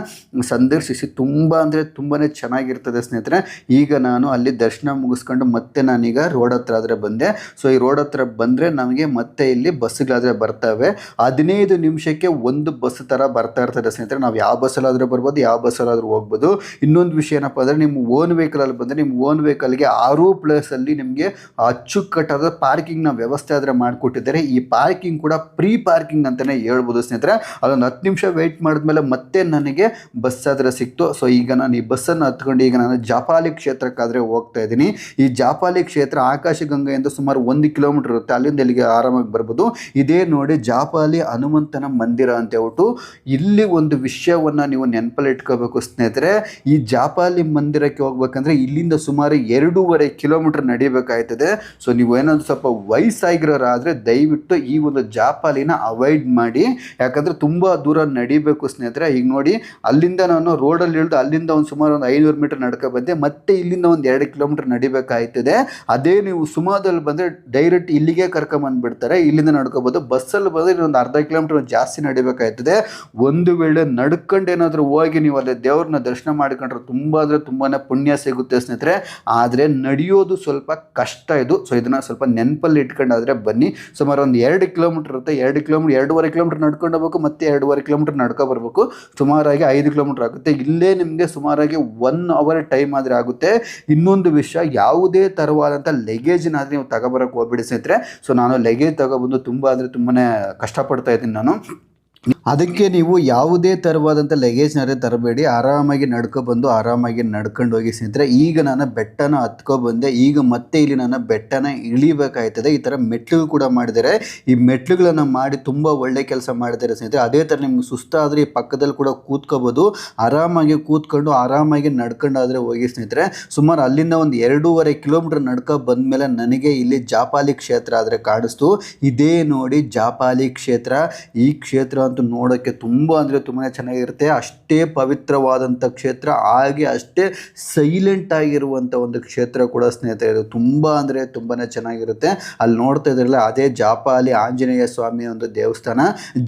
ಸಂದರ್ಶಿಸಿ. ತುಂಬ ಅಂದರೆ ತುಂಬಾ ಚೆನ್ನಾಗಿರ್ತದೆ ಸ್ನೇಹಿತರೆ. ಈಗ ನಾನು ಅಲ್ಲಿ ದರ್ಶನ ಮುಗಿಸ್ಕೊಂಡು ಮತ್ತೆ ನಾನೀಗ ರೋಡ್ ಹತ್ರ ಆದರೆ ಬಂದೆ. ಸೊ ಈ ರೋಡ್ ಹತ್ರ ಬಂದರೆ ನಮಗೆ ಮತ್ತೆ ಇಲ್ಲಿ ಬಸ್ಗಳಾದರೆ ಬರ್ತವೆ. 15 ನಿಮಿಷಕ್ಕೆ ಒಂದು ಬಸ್ ಥರ ಬರ್ತಾ ಇರ್ತದೆ ಸ್ನೇಹಿತರೆ. ನಾವು ಯಾವ ಬಸ್ಸಲ್ಲಾದರೂ ಬರ್ಬೋದು, ಯಾವ ಬಸ್ಸಲ್ಲಾದರೂ ಹೋಗ್ಬೋದು. ಇನ್ನೊಂದು ವಿಷಯ ಏನಪ್ಪ ಅಂದರೆ ನಿಮ್ಮ ಓನ್ ವೆಹಿಕಲಲ್ಲಿ ಬಂದರೆ ನಿಮ್ಮ ಓನ್ ವೆಹಿಕಲ್ಗೆ 6 ಪ್ಲೇಸಲ್ಲಿ ನಿಮಗೆ ಅಚ್ಚುಕಟ್ಟಾದ ಪಾರ್ಕಿಂಗ್ನ ವ್ಯವಸ್ಥೆ ಆದರೆ ಮಾಡಿಕೊಟ್ಟಿದ್ದಾರೆ. ಈ ಪಾರ್ಕಿಂಗ್ ಕೂಡ ಪ್ರೀ ಪಾರ್ಕಿಂಗ್ ಅಂತಲೇ ಹೇಳ್ಬೋದು ಸ್ನೇಹಿತರೆ. ಅದೊಂದು 10 ನಿಮಿಷ ವೆಯ್ಟ್ ಮಾಡಿದ್ಮೇಲೆ ಮತ್ತೆ ನನಗೆ ಬಸ್ ಆದರೆ ಸಿಕ್ತು. ಸೊ ಈಗ ನಾನು ಈ ಬಸ್ಸನ್ನು ಹತ್ಕೊಂಡು ಈಗ ನಾನು ಜಾಪಾಲಿ ಕ್ಷೇತ್ರಕ್ಕಾದರೆ ಹೋಗ್ತಾ ಇದ್ದೀನಿ. ಈ ಜಾಪಾಲಿ ಕ್ಷೇತ್ರ ಆಕಾಶ ಗಂಗೆಯಿಂದ ಸುಮಾರು 1 ಕಿಲೋಮೀಟರ್ ಇರುತ್ತೆ. ಅಲ್ಲಿಂದ ಇಲ್ಲಿಗೆ ಆರಾಮಾಗಿ ಬರ್ಬೋದು. ಇದೇ ನೋಡಿ ಜಾಪಾಲಿ ಹನುಮಂತನ ಮಂದಿರ ಅಂತ ಹೇಳ್ಬಿಟ್ಟು. ಇಲ್ಲಿ ಒಂದು ವಿಷಯವನ್ನು ನೀವು ನೆನಪಲ್ಲಿ ಇಟ್ಕೋಬೇಕು ಸ್ನೇಹಿತರೆ. ಈ ಜಾಪಾಲಿ ಮಂದಿರಕ್ಕೆ ಹೋಗ್ಬೇಕಂದ್ರೆ ಇಲ್ಲಿಂದ ಸುಮಾರು 2.5 ಕಿಲೋಮೀಟರ್ ಕಿಲೋಮೀಟರ್ ನಡಿಬೇಕಾಯ್ತದೆ. ಸೊ ನೀವು ಏನಾದರೂ ಸ್ವಲ್ಪ ವಯಸ್ಸಾಗಿರೋರಾದರೆ ದಯವಿಟ್ಟು ಈ ಒಂದು ಜಾಪಾಲಿನ ಅವಾಯ್ಡ್ ಮಾಡಿ, ಯಾಕಂದರೆ ತುಂಬ ದೂರ ನಡಿಬೇಕು ಸ್ನೇಹಿತರೆ. ಈಗ ನೋಡಿ, ಅಲ್ಲಿಂದ ನಾನು ರೋಡಲ್ಲಿ ಇಳಿದು ಅಲ್ಲಿಂದ ಒಂದು ಸುಮಾರು ಒಂದು 500 ಮೀಟರ್ ನಡ್ಕೊ ಬಂದೆ, ಮತ್ತೆ ಇಲ್ಲಿಂದ ಒಂದು 2 ಕಿಲೋಮೀಟರ್ ನಡಿಬೇಕಾಯ್ತದೆ. ಅದೇ ನೀವು ಸುಮಾದಲ್ಲಿ ಬಂದರೆ ಡೈರೆಕ್ಟ್ ಇಲ್ಲಿಗೆ ಕರ್ಕೊಂಬಂದ್ಬಿಡ್ತಾರೆ, ಇಲ್ಲಿಂದ ನಡ್ಕೋಬೋದು. ಬಸ್ಸಲ್ಲಿ ಬಂದರೆ ಒಂದು ಅರ್ಧ ಕಿಲೋಮೀಟರ್ ಜಾಸ್ತಿ ನಡಿಬೇಕಾಯ್ತದೆ. ಒಂದು ವೇಳೆ ನಡ್ಕೊಂಡು ಏನಾದರೂ ಹೋಗಿ ನೀವು ಅಲ್ಲಿ ದೇವ್ರನ್ನ ದರ್ಶನ ಮಾಡ್ಕೊಂಡ್ರೆ ತುಂಬ ಅಂದರೆ ತುಂಬಾ ಪುಣ್ಯ ಸಿಗುತ್ತೆ ಸ್ನೇಹಿತರೆ. ಆದರೆ ನಡೆಯೋದು ಸ್ವಲ್ಪ ಕಷ್ಟ ಇದು. ಸೊ ಇದನ್ನು ಸ್ವಲ್ಪ ನೆನಪಲ್ಲಿ ಇಟ್ಕೊಂಡಾದರೆ ಬನ್ನಿ. ಸುಮಾರು ಒಂದು 2 ಕಿಲೋಮೀಟರ್ ಇರುತ್ತೆ. 2 ಕಿಲೋಮೀಟರ್ 2.5 ಕಿಲೋಮೀಟರ್ ನಡ್ಕೊಂಡು ಹೋಗ್ಬೇಕು, ಮತ್ತೆ 2.5 ಕಿಲೋಮೀಟರ್ ನಡ್ಕೊ ಬರಬೇಕು. ಸುಮಾರಾಗಿ 5 ಕಿಲೋಮೀಟರ್ ಆಗುತ್ತೆ. ಇಲ್ಲೇ ನಿಮಗೆ ಸುಮಾರಾಗಿ 1 ಅವರ್ ಟೈಮ್ ಆದರೆ ಆಗುತ್ತೆ. ಇನ್ನೊಂದು ವಿಷಯ, ಯಾವುದೇ ಥರವಾದಂಥ ಲಗೇಜ್ನಾದರೆ ನೀವು ತಗೊಬರೋಕ್ಕೆ ಹೋಗ್ಬಿಡಿ ಸ್ನೇಹಿತರೆ. ಸೊ ನಾನು ಲಗೇಜ್ ತಗೊಬಂದು ತುಂಬ ಅಂದರೆ ತುಂಬಾ ಕಷ್ಟಪಡ್ತಾ ಇದ್ದೀನಿ ನಾನು. ಅದಕ್ಕೆ ನೀವು ಯಾವುದೇ ಥರವಾದಂಥ ಲಗೇಜ್ನಾದ್ರೆ ತರಬೇಡಿ, ಆರಾಮಾಗಿ ನಡ್ಕೊಬಂದು ಆರಾಮಾಗಿ ನಡ್ಕೊಂಡು ಹೋಗಿ ಸ್ನೇಹಿತರೆ. ಈಗ ನಾನು ಬೆಟ್ಟನ ಹತ್ಕೊಬಂದೆ, ಈಗ ಮತ್ತೆ ಇಲ್ಲಿ ನಾನು ಬೆಟ್ಟನ ಇಳಿಬೇಕಾಯ್ತದೆ. ಈ ಥರ ಮೆಟ್ಲು ಕೂಡ ಮಾಡಿದ್ದಾರೆ. ಈ ಮೆಟ್ಲುಗಳನ್ನು ಮಾಡಿ ತುಂಬ ಒಳ್ಳೆ ಕೆಲಸ ಮಾಡಿದ್ದಾರೆ ಸ್ನೇಹಿತರೆ. ಅದೇ ಥರ ನಿಮ್ಗೆ ಸುಸ್ತಾದರೆ ಈ ಪಕ್ಕದಲ್ಲಿ ಕೂಡ ಕೂತ್ಕೋಬೋದು, ಆರಾಮಾಗಿ ಕೂತ್ಕೊಂಡು ಆರಾಮಾಗಿ ನಡ್ಕೊಂಡಾದರೆ ಹೋಗಿ ಸ್ನೇಹಿತರೆ. ಸುಮಾರು ಅಲ್ಲಿಂದ ಒಂದು 2.5 ಕಿಲೋಮೀಟರ್ ನಡ್ಕೊ ಬಂದಮೇಲೆ ನನಗೆ ಇಲ್ಲಿ ಜಾಪಾಲಿ ಕ್ಷೇತ್ರ ಆದರೆ ಕಾಣಿಸ್ತು. ಇದೇ ನೋಡಿ ಜಾಪಾಲಿ ಕ್ಷೇತ್ರ. ಈ ಕ್ಷೇತ್ರ ಅಂತೂ ನೋಡೋಕ್ಕೆ ತುಂಬ ಅಂದರೆ ತುಂಬಾ ಚೆನ್ನಾಗಿರುತ್ತೆ. ಅಷ್ಟೇ ಪವಿತ್ರವಾದಂಥ ಕ್ಷೇತ್ರ, ಹಾಗೆ ಅಷ್ಟೇ ಸೈಲೆಂಟ್ ಆಗಿರುವಂಥ ಒಂದು ಕ್ಷೇತ್ರ ಕೂಡ ಸ್ನೇಹಿತರೆ. ಇದು ತುಂಬ ಅಂದರೆ ತುಂಬಾ ಚೆನ್ನಾಗಿರುತ್ತೆ. ಅಲ್ಲಿ ನೋಡ್ತಾ ಇದ್ರಲ್ಲ, ಅದೇ ಜಾಪಾಲಿ ಆಂಜನೇಯ ಸ್ವಾಮಿಯ ಒಂದು ದೇವಸ್ಥಾನ.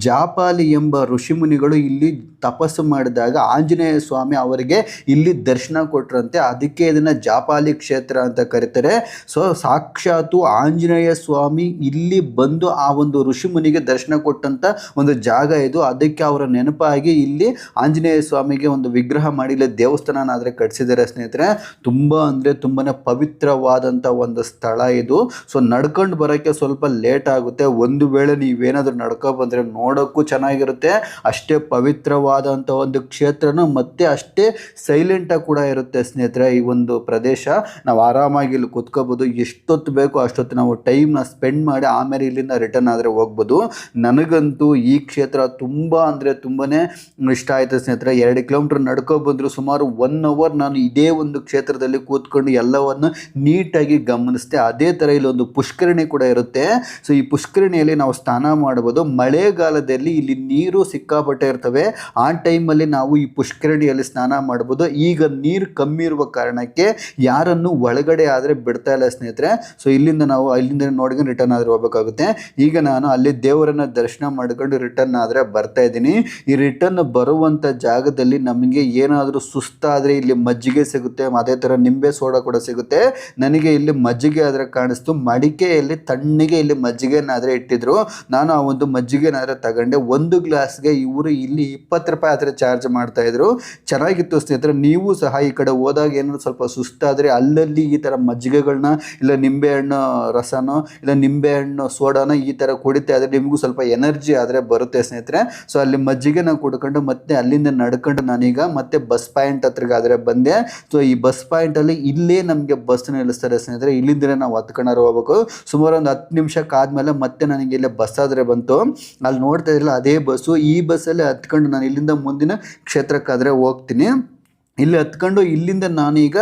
ಜಾಪಾಲಿ ಎಂಬ ಋಷಿಮುನಿಗಳು ಇಲ್ಲಿ ತಪಸ್ಸು ಮಾಡಿದಾಗ ಆಂಜನೇಯ ಸ್ವಾಮಿ ಅವರಿಗೆ ಇಲ್ಲಿ ದರ್ಶನ ಕೊಟ್ಟರಂತೆ. ಅದಕ್ಕೆ ಇದನ್ನು ಜಾಪಾಲಿ ಕ್ಷೇತ್ರ ಅಂತ ಕರೀತಾರೆ. ಸೊ ಸಾಕ್ಷಾತ್ತು ಆಂಜನೇಯ ಸ್ವಾಮಿ ಇಲ್ಲಿ ಬಂದು ಆ ಒಂದು ಋಷಿಮುನಿಗೆ ದರ್ಶನ ಕೊಟ್ಟಂಥ ಒಂದು ಜಾಗ ಇದು. ಅದಕ್ಕೆ ಅವರ ನೆನಪಾಗಿ ಇಲ್ಲಿ ಆಂಜನೇಯ ಸ್ವಾಮಿಗೆ ಒಂದು ವಿಗ್ರಹ ಮಾಡಿ ಇಲ್ಲಿ ದೇವಸ್ಥಾನನಾದರೆ ಕಟ್ಟಿಸಿದ್ದಾರೆ ಸ್ನೇಹಿತರೆ. ತುಂಬ ಅಂದರೆ ತುಂಬಾ ಪವಿತ್ರವಾದಂಥ ಒಂದು ಸ್ಥಳ ಇದು. ಸೊ ನಡ್ಕೊಂಡು ಬರೋಕ್ಕೆ ಸ್ವಲ್ಪ ಲೇಟ್ ಆಗುತ್ತೆ. ಒಂದು ವೇಳೆ ನೀವೇನಾದರೂ ನಡ್ಕೊ ಬಂದರೆ ನೋಡೋಕ್ಕೂ ಚೆನ್ನಾಗಿರುತ್ತೆ. ಅಷ್ಟೇ ಪವಿತ್ರವಾದಂಥ ಒಂದು ಕ್ಷೇತ್ರನೂ ಮತ್ತೆ ಅಷ್ಟೇ ಸೈಲೆಂಟಾಗಿ ಕೂಡ ಇರುತ್ತೆ ಸ್ನೇಹಿತರೆ. ಈ ಒಂದು ಪ್ರದೇಶ ನಾವು ಆರಾಮಾಗಿ ಇಲ್ಲಿ ಕೂತ್ಕೋಬೋದು. ಎಷ್ಟೊತ್ತು ಬೇಕೋ ಅಷ್ಟೊತ್ತು ನಾವು ಟೈಮ್ನ ಸ್ಪೆಂಡ್ ಮಾಡಿ ಆಮೇಲೆ ಇಲ್ಲಿಂದ ರಿಟರ್ನ್ ಆದರೆ ಹೋಗ್ಬೋದು. ನನಗಂತೂ ಈ ಕ್ಷೇತ್ರ ತುಂಬ ಅಂದರೆ ತುಂಬಾ ಇಷ್ಟ ಆಯಿತು ಸ್ನೇಹಿತರೆ. 2 ಕಿಲೋಮೀಟರ್ ನಡ್ಕೊಬಂದರು ಸುಮಾರು 1 ಅವರ್ ನಾನು ಇದೇ ಒಂದು ಕ್ಷೇತ್ರದಲ್ಲಿ ಕೂತ್ಕೊಂಡು ಎಲ್ಲವನ್ನು ನೀಟಾಗಿ ಗಮನಿಸಿದೆ. ಅದೇ ಥರ ಇಲ್ಲೊಂದು ಪುಷ್ಕರಣಿ ಕೂಡ ಇರುತ್ತೆ. ಸೊ ಈ ಪುಷ್ಕರಣಿಯಲ್ಲಿ ನಾವು ಸ್ನಾನ ಮಾಡ್ಬೋದು. ಮಳೆಗಾಲದಲ್ಲಿ ಇಲ್ಲಿ ನೀರು ಸಿಕ್ಕಾಪಟ್ಟೆ ಇರ್ತವೆ. ಆ ಟೈಮಲ್ಲಿ ನಾವು ಈ ಪುಷ್ಕರಣಿಯಲ್ಲಿ ಸ್ನಾನ ಮಾಡ್ಬೋದು. ಈಗ ನೀರು ಕಮ್ಮಿ ಇರುವ ಕಾರಣಕ್ಕೆ ಯಾರನ್ನು ಒಳಗಡೆ ಆದರೆ ಬಿಡ್ತಾ ಇಲ್ಲ ಸ್ನೇಹಿತರೆ. ಸೊ ಇಲ್ಲಿಂದ ನೋಡ್ಕೊಂಡು ರಿಟರ್ನ್ ಆದರೆ ಹೋಗಬೇಕಾಗುತ್ತೆ. ಈಗ ನಾನು ಅಲ್ಲಿ ದೇವರನ್ನ ದರ್ಶನ ಮಾಡ್ಕೊಂಡು ರಿಟರ್ನ್ ಆದರೆ ಬರ್ತಾ ಇದ್ದೀನಿ. ಈ ರಿಟರ್ನ್ ಬರುವಂಥ ಜಾಗದಲ್ಲಿ ನಮಗೆ ಏನಾದರೂ ಸುಸ್ತಾದರೆ ಇಲ್ಲಿ ಮಜ್ಜಿಗೆ ಸಿಗುತ್ತೆ, ಅದೇ ಥರ ನಿಂಬೆ ಸೋಡಾ ಕೂಡ ಸಿಗುತ್ತೆ. ನನಗೆ ಇಲ್ಲಿ ಮಜ್ಜಿಗೆ ಆದರೆ ಕಾಣಿಸ್ತು. ಮಡಿಕೆಯಲ್ಲಿ ತಣ್ಣಗೆ ಇಲ್ಲಿ ಮಜ್ಜಿಗೆನಾದರೆ ಇಟ್ಟಿದ್ರು. ನಾನು ಆ ಒಂದು ಮಜ್ಜಿಗೆನಾದರೆ ತಗೊಂಡೆ. ಒಂದು ಗ್ಲಾಸ್ಗೆ ಇವರು ಇಲ್ಲಿ 20 ರೂಪಾಯಿ ಆದರೆ ಚಾರ್ಜ್ ಮಾಡ್ತಾಯಿದ್ರು. ಚೆನ್ನಾಗಿತ್ತು ಸ್ನೇಹಿತರೆ. ನೀವು ಸಹ ಈ ಕಡೆ ಹೋದಾಗ ಏನಾದರೂ ಸ್ವಲ್ಪ ಸುಸ್ತಾದರೆ ಅಲ್ಲಲ್ಲಿ ಈ ಥರ ಮಜ್ಜಿಗೆಗಳನ್ನ, ಇಲ್ಲ ನಿಂಬೆಹಣ್ಣು ರಸನೋ, ಇಲ್ಲ ನಿಂಬೆಹಣ್ಣು ಸೋಡಾನೋ ಈ ಥರ ಕುಡಿತಾ ಇದ್ದರೆ ನಿಮಗೂ ಸ್ವಲ್ಪ ಎನರ್ಜಿ ಆದರೆ ಬರುತ್ತೆ ಸ್ನೇಹಿತರೆ. ಸೊ ಅಲ್ಲಿ ಮಜ್ಜಿಗೆನ ಕುಡ್ಕೊಂಡು ಮತ್ತೆ ಅಲ್ಲಿಂದ ನಡ್ಕೊಂಡು ನಾನೀಗ ಮತ್ತೆ ಬಸ್ ಪಾಯಿಂಟ್ ಹತ್ರಗೆ ಆದರೆ ಬಂದೆ. ಸೊ ಈ ಬಸ್ ಪಾಯಿಂಟಲ್ಲಿ ಇಲ್ಲೇ ನಮಗೆ ಬಸ್ ನಿಲ್ಲಿಸ್ತಾರೆ ಸ್ನೇಹಿತರೆ. ಇಲ್ಲಿಂದಲೇ ನಾವು ಹತ್ಕೊಂಡಾರು ಹೋಗ್ಬೇಕು. ಸುಮಾರು ಒಂದು 10 ನಿಮಿಷಕ್ಕೆ ಆದಮೇಲೆ ಮತ್ತೆ ನನಗೆ ಇಲ್ಲೇ ಬಸ್ ಆದರೆ ಬಂತು. ಅಲ್ಲಿ ನೋಡ್ತಾ ಇದ್ರಲ್ಲ ಅದೇ ಬಸ್ಸು. ಈ ಬಸ್ಸಲ್ಲಿ ಹತ್ಕೊಂಡು ನಾನು ಇಲ್ಲಿಂದ ಮುಂದಿನ ಕ್ಷೇತ್ರಕ್ಕಾದರೆ ಹೋಗ್ತೀನಿ. ಇಲ್ಲಿ ಹತ್ಕೊಂಡು ಇಲ್ಲಿಂದ ನಾನೀಗ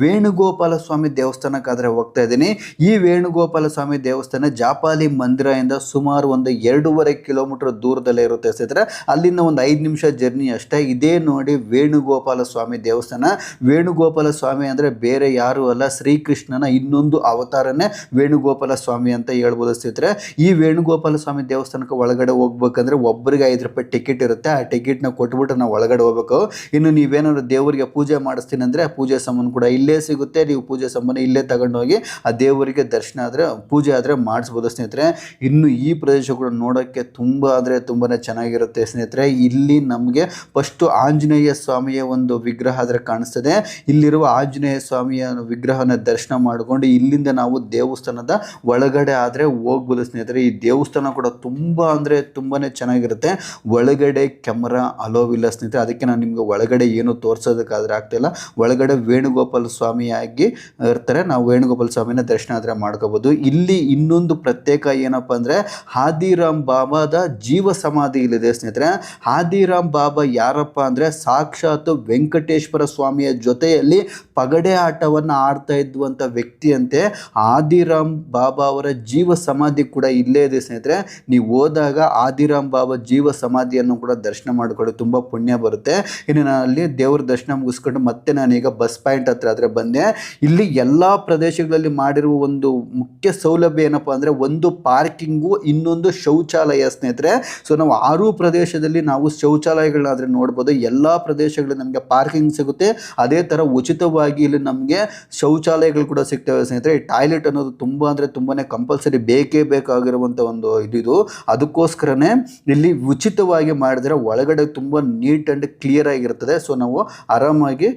ವೇಣುಗೋಪಾಲ ಸ್ವಾಮಿ ದೇವಸ್ಥಾನಕ್ಕಾದರೆ ಹೋಗ್ತಾ ಇದ್ದೀನಿ. ಈ ವೇಣುಗೋಪಾಲ ಸ್ವಾಮಿ ದೇವಸ್ಥಾನ ಜಾಪಾಲಿ ಮಂದಿರದಿಂದ ಸುಮಾರು ಒಂದು 2.5 ಕಿಲೋಮೀಟರ್ ದೂರದಲ್ಲೇ ಇರುತ್ತೆ ಸ್ನೇಹಿತರೆ. ಅಲ್ಲಿಂದ ಒಂದು 5 ನಿಮಿಷ ಜರ್ನಿ ಅಷ್ಟೇ. ಇದೇ ನೋಡಿ ವೇಣುಗೋಪಾಲ ಸ್ವಾಮಿ ದೇವಸ್ಥಾನ. ವೇಣುಗೋಪಾಲ ಸ್ವಾಮಿ ಅಂದರೆ ಬೇರೆ ಯಾರೂ ಅಲ್ಲ, ಶ್ರೀಕೃಷ್ಣನ ಇನ್ನೊಂದು ಅವತಾರನೇ ವೇಣುಗೋಪಾಲ ಸ್ವಾಮಿ ಅಂತ ಹೇಳ್ಬೋದು ಸ್ನೇಹಿತರೆ. ಈ ವೇಣುಗೋಪಾಲ ಸ್ವಾಮಿ ದೇವಸ್ಥಾನಕ್ಕೆ ಒಳಗಡೆ ಹೋಗ್ಬೇಕಂದ್ರೆ ಒಬ್ಬರಿಗೆ 5 ರೂಪಾಯಿ ಟಿಕೆಟ್ ಇರುತ್ತೆ. ಆ ಟಿಕೆಟ್ನ ಕೊಟ್ಬಿಟ್ಟು ನಾವು ಒಳಗಡೆ ಹೋಗ್ಬೇಕು. ಇನ್ನು ನೀವೇನಾದ್ರು ದೇವರಿಗೆ ಪೂಜೆ ಮಾಡಿಸ್ತೀನಿ ಅಂದರೆ ಪೂಜೆ ಸಾಮಾನು ಕೂಡ ಇಲ್ಲೇ ಸಿಗುತ್ತೆ. ನೀವು ಪೂಜೆ ಸಾಮಾನು ಇಲ್ಲೇ ತಗೊಂಡೋಗಿ ಆ ದೇವರಿಗೆ ದರ್ಶನ ಆದರೆ ಪೂಜೆ ಆದರೆ ಮಾಡಿಸ್ಬೋದು ಸ್ನೇಹಿತರೆ. ಇನ್ನು ಈ ಪ್ರದೇಶ ಕೂಡ ನೋಡೋಕ್ಕೆ ತುಂಬ ಅಂದರೆ ತುಂಬಾ ಚೆನ್ನಾಗಿರುತ್ತೆ ಸ್ನೇಹಿತರೆ. ಇಲ್ಲಿ ನಮಗೆ ಫಸ್ಟು ಆಂಜನೇಯ ಸ್ವಾಮಿಯ ಒಂದು ವಿಗ್ರಹ ಆದರೆ ಕಾಣಿಸ್ತದೆ. ಇಲ್ಲಿರುವ ಆಂಜನೇಯ ಸ್ವಾಮಿಯ ವಿಗ್ರಹನ ದರ್ಶನ ಮಾಡಿಕೊಂಡು ಇಲ್ಲಿಂದ ನಾವು ದೇವಸ್ಥಾನದ ಒಳಗಡೆ ಆದರೆ ಹೋಗ್ಬೋದು ಸ್ನೇಹಿತರೆ. ಈ ದೇವಸ್ಥಾನ ಕೂಡ ತುಂಬ ಅಂದರೆ ತುಂಬಾ ಚೆನ್ನಾಗಿರುತ್ತೆ. ಒಳಗಡೆ ಕ್ಯಾಮ್ರಾ ಅಲೋವಿಲ್ಲ ಸ್ನೇಹಿತರೆ. ಅದಕ್ಕೆ ನಾನು ನಿಮಗೆ ಒಳಗಡೆ ಏನು ತೋರಿಸೋದಕ್ಕೆ ಹೋಗೋದಕ್ಕಾದ್ರೆ ಆಗ್ತಾಯಿಲ್ಲ. ಒಳಗಡೆ ವೇಣುಗೋಪಾಲ ಸ್ವಾಮಿಯಾಗಿ ಇರ್ತಾರೆ. ನಾವು ವೇಣುಗೋಪಾಲ ಸ್ವಾಮಿನ ದರ್ಶನ ಆದರೆ ಮಾಡ್ಕೋಬೋದು. ಇಲ್ಲಿ ಇನ್ನೊಂದು ಪ್ರತ್ಯೇಕ ಏನಪ್ಪ ಅಂದರೆ ಹಾದಿರಾಮ್ ಬಾಬಾದ ಜೀವ ಸಮಾಧಿ ಇಲ್ಲಿದೆ ಸ್ನೇಹಿತರೆ. ಹಾದಿರಾಮ್ ಬಾಬಾ ಯಾರಪ್ಪ ಅಂದರೆ ಸಾಕ್ಷಾತ್ ವೆಂಕಟೇಶ್ವರ ಸ್ವಾಮಿಯ ಜೊತೆಯಲ್ಲಿ ಪಗಡೆ ಆಟವನ್ನು ಆಡ್ತಾ ಇದ್ದಂಥ ವ್ಯಕ್ತಿಯಂತೆ. ಹಾದಿರಾಮ್ ಬಾಬಾ ಅವರ ಜೀವ ಸಮಾಧಿ ಕೂಡ ಇಲ್ಲೇ ಇದೆ ಸ್ನೇಹಿತರೆ. ನೀವು ಹೋದಾಗ ಹಾದಿರಾಮ್ ಬಾಬಾ ಜೀವ ಸಮಾಧಿಯನ್ನು ಕೂಡ ದರ್ಶನ ಮಾಡಿಕೊಳ್ಳಿ, ತುಂಬ ಪುಣ್ಯ ಬರುತ್ತೆ. ಇನ್ನು ನಾನು ಅಲ್ಲಿ ದೇವ್ರ ದರ್ಶನ ಮುಗಿಸ್ಕೊಂಡು ಮತ್ತೆ ನಾನೀಗ ಬಸ್ ಪಾಯಿಂಟ್ ಹತ್ರ ಬಂದೆ. ಇಲ್ಲಿ ಎಲ್ಲ ಪ್ರದೇಶಗಳಲ್ಲಿ ಮಾಡಿರುವ ಒಂದು ಮುಖ್ಯ ಸೌಲಭ್ಯ ಏನಪ್ಪ ಅಂದರೆ ಒಂದು ಪಾರ್ಕಿಂಗು, ಇನ್ನೊಂದು ಶೌಚಾಲಯ ಸ್ನೇಹಿತರೆ. ಸೊ ನಾವು 6 ಪ್ರದೇಶದಲ್ಲಿ ನಾವು ಶೌಚಾಲಯಗಳನ್ನಾದರೆ ನೋಡ್ಬೋದು. ಎಲ್ಲ ಪ್ರದೇಶಗಳಲ್ಲಿ ನಮಗೆ ಪಾರ್ಕಿಂಗ್ ಸಿಗುತ್ತೆ, ಅದೇ ಥರ ಉಚಿತವಾಗಿ ಇಲ್ಲಿ ನಮಗೆ ಶೌಚಾಲಯಗಳು ಕೂಡ ಸಿಗ್ತವೆ ಸ್ನೇಹಿತರೆ. ಈ ಟಾಯ್ಲೆಟ್ ಅನ್ನೋದು ತುಂಬ ಅಂದರೆ ತುಂಬಾ ಕಂಪಲ್ಸರಿ ಬೇಕೇ ಬೇಕಾಗಿರುವಂಥ ಒಂದು ಇದು. ಅದಕ್ಕೋಸ್ಕರನೇ ಇಲ್ಲಿ ಉಚಿತವಾಗಿ ಮಾಡಿದರೆ ಒಳಗಡೆ ತುಂಬ ನೀಟ್ ಆ್ಯಂಡ್ ಕ್ಲಿಯರ್ ಆಗಿರ್ತದೆ. ಸೊ ನಾವು ಆರಾಮಾಗಿ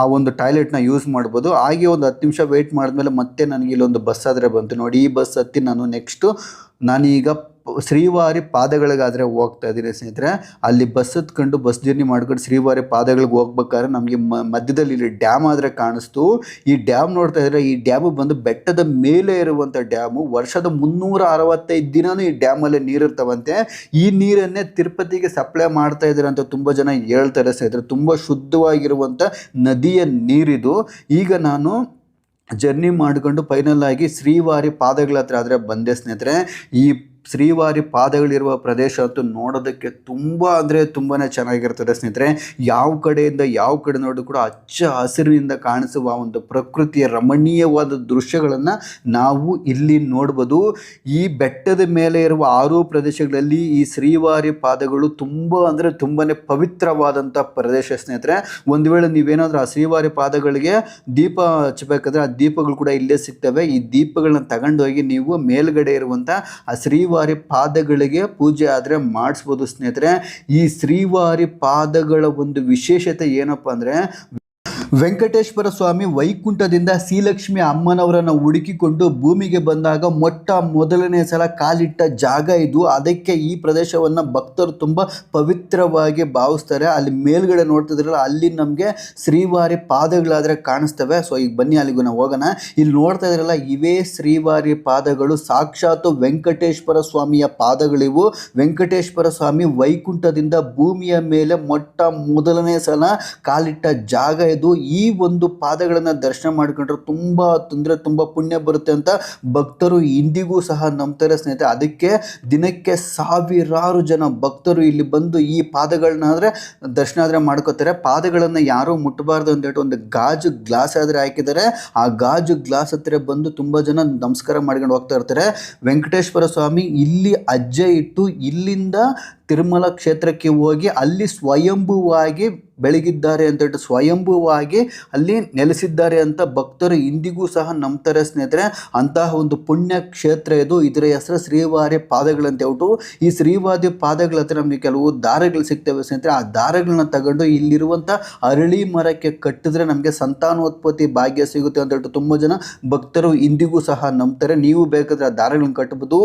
ಆ ಒಂದು ಟಾಯ್ಲೆಟ್ನ ಯೂಸ್ ಮಾಡ್ಬೋದು. ಹಾಗೆ ಒಂದು 10 ನಿಮಿಷ ವೆಯ್ಟ್ ಮಾಡಿದ್ಮೇಲೆ ಮತ್ತೆ ನನಗೆ ಇಲ್ಲೊಂದು ಬಸ್ ಆದರೆ ಬಂತು ನೋಡಿ. ಈ ಬಸ್ ಹತ್ತಿ ನಾನೀಗ ಶ್ರೀವಾರಿ ಪಾದಗಳಿಗಾದರೆ ಹೋಗ್ತಾ ಇದ್ದೀನಿ ಸ್ನೇಹಿತರೆ. ಅಲ್ಲಿ ಬಸ್ ಹತ್ಕೊಂಡು ಬಸ್ ಜರ್ನಿ ಮಾಡ್ಕೊಂಡು ಶ್ರೀವಾರಿ ಪಾದಗಳಿಗೆ ಹೋಗ್ಬೇಕಾದ್ರೆ ನಮಗೆ ಮಧ್ಯದಲ್ಲಿ ಇಲ್ಲಿ ಡ್ಯಾಮ್ ಆದರೆ ಕಾಣಿಸ್ತು. ಈ ಡ್ಯಾಮ್ ನೋಡ್ತಾ ಇದ್ರೆ ಈ ಡ್ಯಾಮು ಬಂದು ಬೆಟ್ಟದ ಮೇಲೆ ಇರುವಂಥ ಡ್ಯಾಮು. ವರ್ಷದ 365 ದಿನವೂ ಈ ಡ್ಯಾಮಲ್ಲಿ ನೀರಿರ್ತಾವಂತೆ. ಈ ನೀರನ್ನೇ ತಿರುಪತಿಗೆ ಸಪ್ಲೈ ಮಾಡ್ತಾ ಇದ್ದಾರೆ ಅಂತ ತುಂಬ ಜನ ಹೇಳ್ತಾರೆ ಸ್ನೇಹಿತರೆ. ತುಂಬ ಶುದ್ಧವಾಗಿರುವಂಥ ನದಿಯ ನೀರಿದು. ಈಗ ನಾನು ಜರ್ನಿ ಮಾಡಿಕೊಂಡು ಫೈನಲ್ ಆಗಿ ಶ್ರೀವಾರಿ ಪಾದಗಳ ಹತ್ರ ಆದರೆ ಬಂದೆ ಸ್ನೇಹಿತರೆ. ಈ ಶ್ರೀವಾರಿ ಪಾದಗಳಿರುವ ಪ್ರದೇಶ ಅಂತೂ ನೋಡೋದಕ್ಕೆ ತುಂಬ ಅಂದರೆ ತುಂಬಾ ಚೆನ್ನಾಗಿರ್ತದೆ ಸ್ನೇಹಿತರೆ. ಯಾವ ಕಡೆಯಿಂದ ಯಾವ ಕಡೆ ನೋಡಿದ್ರು ಕೂಡ ಹಚ್ಚ ಹಸಿರಿನಿಂದ ಕಾಣಿಸುವ ಒಂದು ಪ್ರಕೃತಿಯ ರಮಣೀಯವಾದ ದೃಶ್ಯಗಳನ್ನು ನಾವು ಇಲ್ಲಿ ನೋಡ್ಬೋದು. ಈ ಬೆಟ್ಟದ ಮೇಲೆ ಇರುವ 6 ಪ್ರದೇಶಗಳಲ್ಲಿ ಈ ಶ್ರೀವಾರಿ ಪಾದಗಳು ತುಂಬ ಅಂದರೆ ತುಂಬಾ ಪವಿತ್ರವಾದಂಥ ಪ್ರದೇಶ ಸ್ನೇಹಿತರೆ. ಒಂದು ವೇಳೆ ನೀವೇನಾದರೂ ಆ ಶ್ರೀವಾರಿ ಪಾದಗಳಿಗೆ ದೀಪ ಹಚ್ಚಬೇಕಾದ್ರೆ ಆ ದೀಪಗಳು ಕೂಡ ಇಲ್ಲೇ ಸಿಗ್ತವೆ. ಈ ದೀಪಗಳನ್ನ ತಗೊಂಡೋಗಿ ನೀವು ಮೇಲ್ಗಡೆ ಇರುವಂಥ ಆ ಶ್ರೀವಾರಿ ಪಾದಗಳಿಗೆ ಪೂಜೆ ಆದರೆ ಮಾಡಿಸ್ಬೋದು ಸ್ನೇಹಿತರೆ. ಈ ಶ್ರೀವಾರಿ ಪಾದಗಳ ಒಂದು ವಿಶೇಷತೆ ಏನಪ್ಪ ಅಂದರೆ ವೆಂಕಟೇಶ್ವರ ಸ್ವಾಮಿ ವೈಕುಂಠದಿಂದ ಶ್ರೀಲಕ್ಷ್ಮಿ ಅಮ್ಮನವರನ್ನು ಹುಡುಕಿಕೊಂಡು ಭೂಮಿಗೆ ಬಂದಾಗ ಮೊದಲನೇ ಸಲ ಕಾಲಿಟ್ಟ ಜಾಗ ಇದು. ಅದಕ್ಕೆ ಈ ಪ್ರದೇಶವನ್ನು ಭಕ್ತರು ತುಂಬ ಪವಿತ್ರವಾಗಿ ಭಾವಿಸ್ತಾರೆ. ಅಲ್ಲಿ ಮೇಲ್ಗಡೆ ನೋಡ್ತಿದ್ರಲ್ಲ ಅಲ್ಲಿ ನಮಗೆ ಶ್ರೀವಾರಿ ಪಾದಗಳಾದರೆ ಕಾಣಿಸ್ತವೆ. ಸೊ ಈಗ ಬನ್ನಿ ಅಲ್ಲಿಗೂ ನಾವು ಹೋಗೋಣ. ಇಲ್ಲಿ ನೋಡ್ತಾ ಇದ್ರಲ್ಲ ಇವೇ ಶ್ರೀವಾರಿ ಪಾದಗಳು. ಸಾಕ್ಷಾತ್ ವೆಂಕಟೇಶ್ವರ ಸ್ವಾಮಿಯ ಪಾದಗಳಿವು. ವೆಂಕಟೇಶ್ವರ ಸ್ವಾಮಿ ವೈಕುಂಠದಿಂದ ಭೂಮಿಯ ಮೇಲೆ ಮೊದಲನೇ ಸಲ ಕಾಲಿಟ್ಟ ಜಾಗ ಇದು. ಈ ಒಂದು ಪಾದಗಳನ್ನು ದರ್ಶನ ಮಾಡಿಕೊಂಡ್ರೆ ತುಂಬ ಪುಣ್ಯ ಬರುತ್ತೆ ಅಂತ ಭಕ್ತರು ಇಂದಿಗೂ ಸಹ ನಂಬ್ತಾರೆ ಸ್ನೇಹಿತರೆ. ಅದಕ್ಕೆ ದಿನಕ್ಕೆ ಸಾವಿರಾರು ಜನ ಭಕ್ತರು ಇಲ್ಲಿ ಬಂದು ಈ ಪಾದಗಳನ್ನ ದರ್ಶನ ಆದರೆ ಮಾಡ್ಕೋತಾರೆ. ಪಾದಗಳನ್ನು ಯಾರೂ ಮುಟ್ಟಬಾರ್ದು ಅಂತೇಳಿ ಒಂದು ಗಾಜು ಗ್ಲಾಸ್ ಆದರೆ ಹಾಕಿದ್ದಾರೆ. ಆ ಗಾಜು ಗ್ಲಾಸ್ ಹತ್ತಿರ ಬಂದು ತುಂಬ ಜನ ನಮಸ್ಕಾರ ಮಾಡ್ಕೊಂಡು ಹೋಗ್ತಾ ಇರ್ತಾರೆ. ವೆಂಕಟೇಶ್ವರ ಸ್ವಾಮಿ ಇಲ್ಲಿ ಅಜ್ಜೆ ಇಟ್ಟು ಇಲ್ಲಿಂದ ತಿರುಮಲ ಕ್ಷೇತ್ರಕ್ಕೆ ಹೋಗಿ ಅಲ್ಲಿ ಸ್ವಯಂಭೂವಾಗಿ ಬೆಳಗಿದ್ದಾರೆ ಅಂತೇಳಿ ಸ್ವಯಂಭೂವಾಗಿ ಅಲ್ಲಿ ನೆಲೆಸಿದ್ದಾರೆ ಅಂತ ಭಕ್ತರು ಇಂದಿಗೂ ಸಹ ನಂಬ್ತಾರೆ ಸ್ನೇಹಿತರೆ. ಅಂತಹ ಒಂದು ಪುಣ್ಯ ಕ್ಷೇತ್ರ ಇದು. ಇದರ ಹೆಸರು ಶ್ರೀವಾರಿ ಪಾದಗಳಂತ ಹೇಳ್ಬಿಟ್ಟು. ಈ ಶ್ರೀವಾರಿ ಪಾದಗಳ ಹತ್ರ ನಮಗೆ ಕೆಲವು ದಾರಗಳು ಸಿಗ್ತವೆ ಸ್ನೇಹಿತರೆ. ಆ ದಾರಗಳನ್ನ ತಗೊಂಡು ಇಲ್ಲಿರುವಂಥ ಅರಳಿ ಮರಕ್ಕೆ ಕಟ್ಟಿದ್ರೆ ನಮಗೆ ಸಂತಾನೋತ್ಪತ್ತಿ ಭಾಗ್ಯ ಸಿಗುತ್ತೆ ಅಂತ ಹೇಳ್ಬಿಟ್ಟು ತುಂಬ ಜನ ಭಕ್ತರು ಇಂದಿಗೂ ಸಹ ನಂಬ್ತಾರೆ. ನೀವು ಬೇಕಾದರೆ ಆ ದಾರಗಳನ್ನ ಕಟ್ಟಬಹುದು.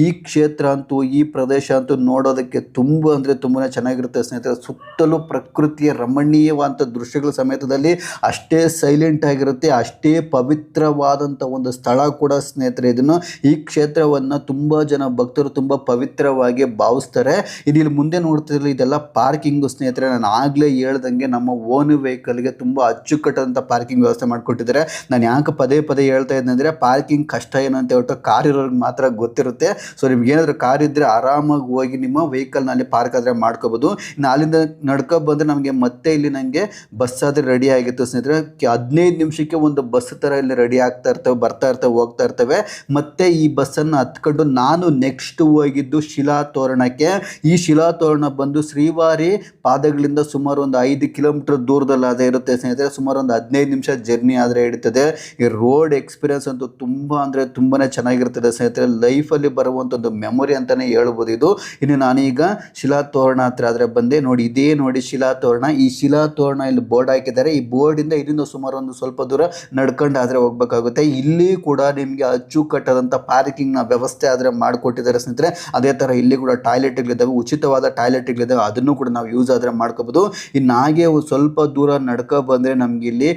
ಈ ಕ್ಷೇತ್ರ ಅಂತೂ ಈ ಪ್ರದೇಶ ಅಂತೂ ನೋಡೋದಕ್ಕೆ ತುಂಬ ಅಂದರೆ ತುಂಬಾ ಚೆನ್ನಾಗಿರುತ್ತೆ ಸ್ನೇಹಿತರೆ. ಸುತ್ತಲೂ ಪ್ರಕೃತಿಯ ರಮಣೀಯವಾದಂಥ ದೃಶ್ಯಗಳ ಸಮೇತದಲ್ಲಿ ಅಷ್ಟೇ ಸೈಲೆಂಟ್ ಆಗಿರುತ್ತೆ, ಅಷ್ಟೇ ಪವಿತ್ರವಾದಂಥ ಒಂದು ಸ್ಥಳ ಕೂಡ ಸ್ನೇಹಿತರೆ. ಇದನ್ನು ಈ ಕ್ಷೇತ್ರವನ್ನು ತುಂಬ ಜನ ಭಕ್ತರು ತುಂಬ ಪವಿತ್ರವಾಗಿ ಭಾವಿಸ್ತಾರೆ. ಇಲ್ಲಿ ಮುಂದೆ ನೋಡ್ತಿದ್ರೆ ಇದೆಲ್ಲ ಪಾರ್ಕಿಂಗು ಸ್ನೇಹಿತರೆ. ನಾನು ಆಗಲೇ ಹೇಳ್ದಂಗೆ ನಮ್ಮ ಓನ್ ವೆಹಿಕಲ್ಗೆ ತುಂಬ ಅಚ್ಚುಕಟ್ಟಂಥ ಪಾರ್ಕಿಂಗ್ ವ್ಯವಸ್ಥೆ ಮಾಡಿಕೊಟ್ಟಿದ್ದಾರೆ. ನಾನು ಯಾಕೆ ಪದೇ ಹೇಳ್ತಾ ಇದ್ದೆ ಅಂದರೆ ಪಾರ್ಕಿಂಗ್ ಕಷ್ಟ ಏನಂತ ಹೇಳ್ಬಿಟ್ಟು ಕಾರ್ ಇರೋರಿಗೆ ಮಾತ್ರ ಗೊತ್ತಿರುತ್ತೆ. ಸೊ ನಿಮ್ಗೇನಾದರೂ ಕಾರ್ ಇದ್ದರೆ ಆರಾಮಾಗಿ ಹೋಗಿ ನಿಮ್ಮ ವೆಹಿಕಲ್ನಲ್ಲಿ ಪಾರ್ಕ್ ಆದರೆ ಮಾಡ್ಕೋಬೋದು. ಇನ್ನು ಅಲ್ಲಿಂದ ನಡ್ಕೊ ಬಂದರೆ ನಮಗೆ ಮತ್ತೆ ಇಲ್ಲಿ ನನಗೆ ಬಸ್ ಆದರೆ ರೆಡಿ ಆಗಿತ್ತು ಸ್ನೇಹಿತರೆ. 15 ನಿಮಿಷಕ್ಕೆ ಒಂದು ಬಸ್ ಥರ ಇಲ್ಲಿ ರೆಡಿ ಆಗ್ತಾ ಇರ್ತವೆ, ಬರ್ತಾ ಇರ್ತವೆ, ಹೋಗ್ತಾ ಇರ್ತವೆ. ಮತ್ತೆ ಈ ಬಸ್ಸನ್ನು ಹತ್ಕೊಂಡು ನಾನು ನೆಕ್ಸ್ಟ್ ಹೋಗಿದ್ದು ಶಿಲಾತೋರಣಕ್ಕೆ. ಈ ಶಿಲಾತೋರಣ ಬಂದು ಶ್ರೀವಾರಿ ಪಾದಗಳಿಂದ ಸುಮಾರು ಒಂದು 5 ಕಿಲೋಮೀಟರ್ ದೂರದಲ್ಲಿ ಅದೇ ಇರುತ್ತೆ ಸ್ನೇಹಿತರೆ. ಸುಮಾರು ಒಂದು 15 ನಿಮಿಷ ಜರ್ನಿ ಆದರೆ ಹಿಡಿತದೆ. ಈ ರೋಡ್ ಎಕ್ಸ್ಪೀರಿಯನ್ಸ್ ಅಂತೂ ತುಂಬ ಅಂದರೆ ತುಂಬಾ ಚೆನ್ನಾಗಿರ್ತದೆ ಸ್ನೇಹಿತರೆ. ಲೈಫಲ್ಲಿ ಬರುವಂಥ ಒಂದು ಮೆಮೊರಿ ಅಂತಲೇ ಹೇಳ್ಬೋದು ಇದು. ಇನ್ನು ನಾನೀಗ ಶಿಲಾತೋರಣ ಹತ್ರ ಆದರೆ ಬಂದೆ ನೋಡಿ, ಇದೇ ನೋಡಿ ಶಿಲಾತೋರಣ. ಈ ಶಿಲಾತೋರಣ ಇಲ್ಲಿ ಬೋರ್ಡ್ ಹಾಕಿದ್ದಾರೆ. ಈ ಬೋರ್ಡಿಂದ ಇಲ್ಲಿಂದ ಸುಮಾರು ಒಂದು ಸ್ವಲ್ಪ ದೂರ ನಡ್ಕೊಂಡು ಆದರೆ ಹೋಗ್ಬೇಕಾಗುತ್ತೆ. ಇಲ್ಲಿ ಕೂಡ ನಿಮಗೆ ಅಚ್ಚುಕಟ್ಟಾದಂಥ ಪಾರ್ಕಿಂಗ್ನ ವ್ಯವಸ್ಥೆ ಆದರೆ ಮಾಡಿಕೊಟ್ಟಿದ್ದಾರೆ ಸ್ನೇಹಿತರೆ. ಅದೇ ಥರ ಇಲ್ಲಿ ಕೂಡ ಟಾಯ್ಲೆಟ್ಗಳಿದ್ದಾವೆ, ಉಚಿತವಾದ ಟಾಯ್ಲೆಟ್ಗಳಿದ್ದಾವೆ, ಅದನ್ನು ಕೂಡ ನಾವು ಯೂಸ್ ಆದರೆ ಮಾಡ್ಕೋಬೋದು. ಇನ್ನು ಹಾಗೆ ಸ್ವಲ್ಪ ದೂರ ನಡ್ಕೊ ಬಂದರೆ ನಮಗೆ ಇಲ್ಲಿ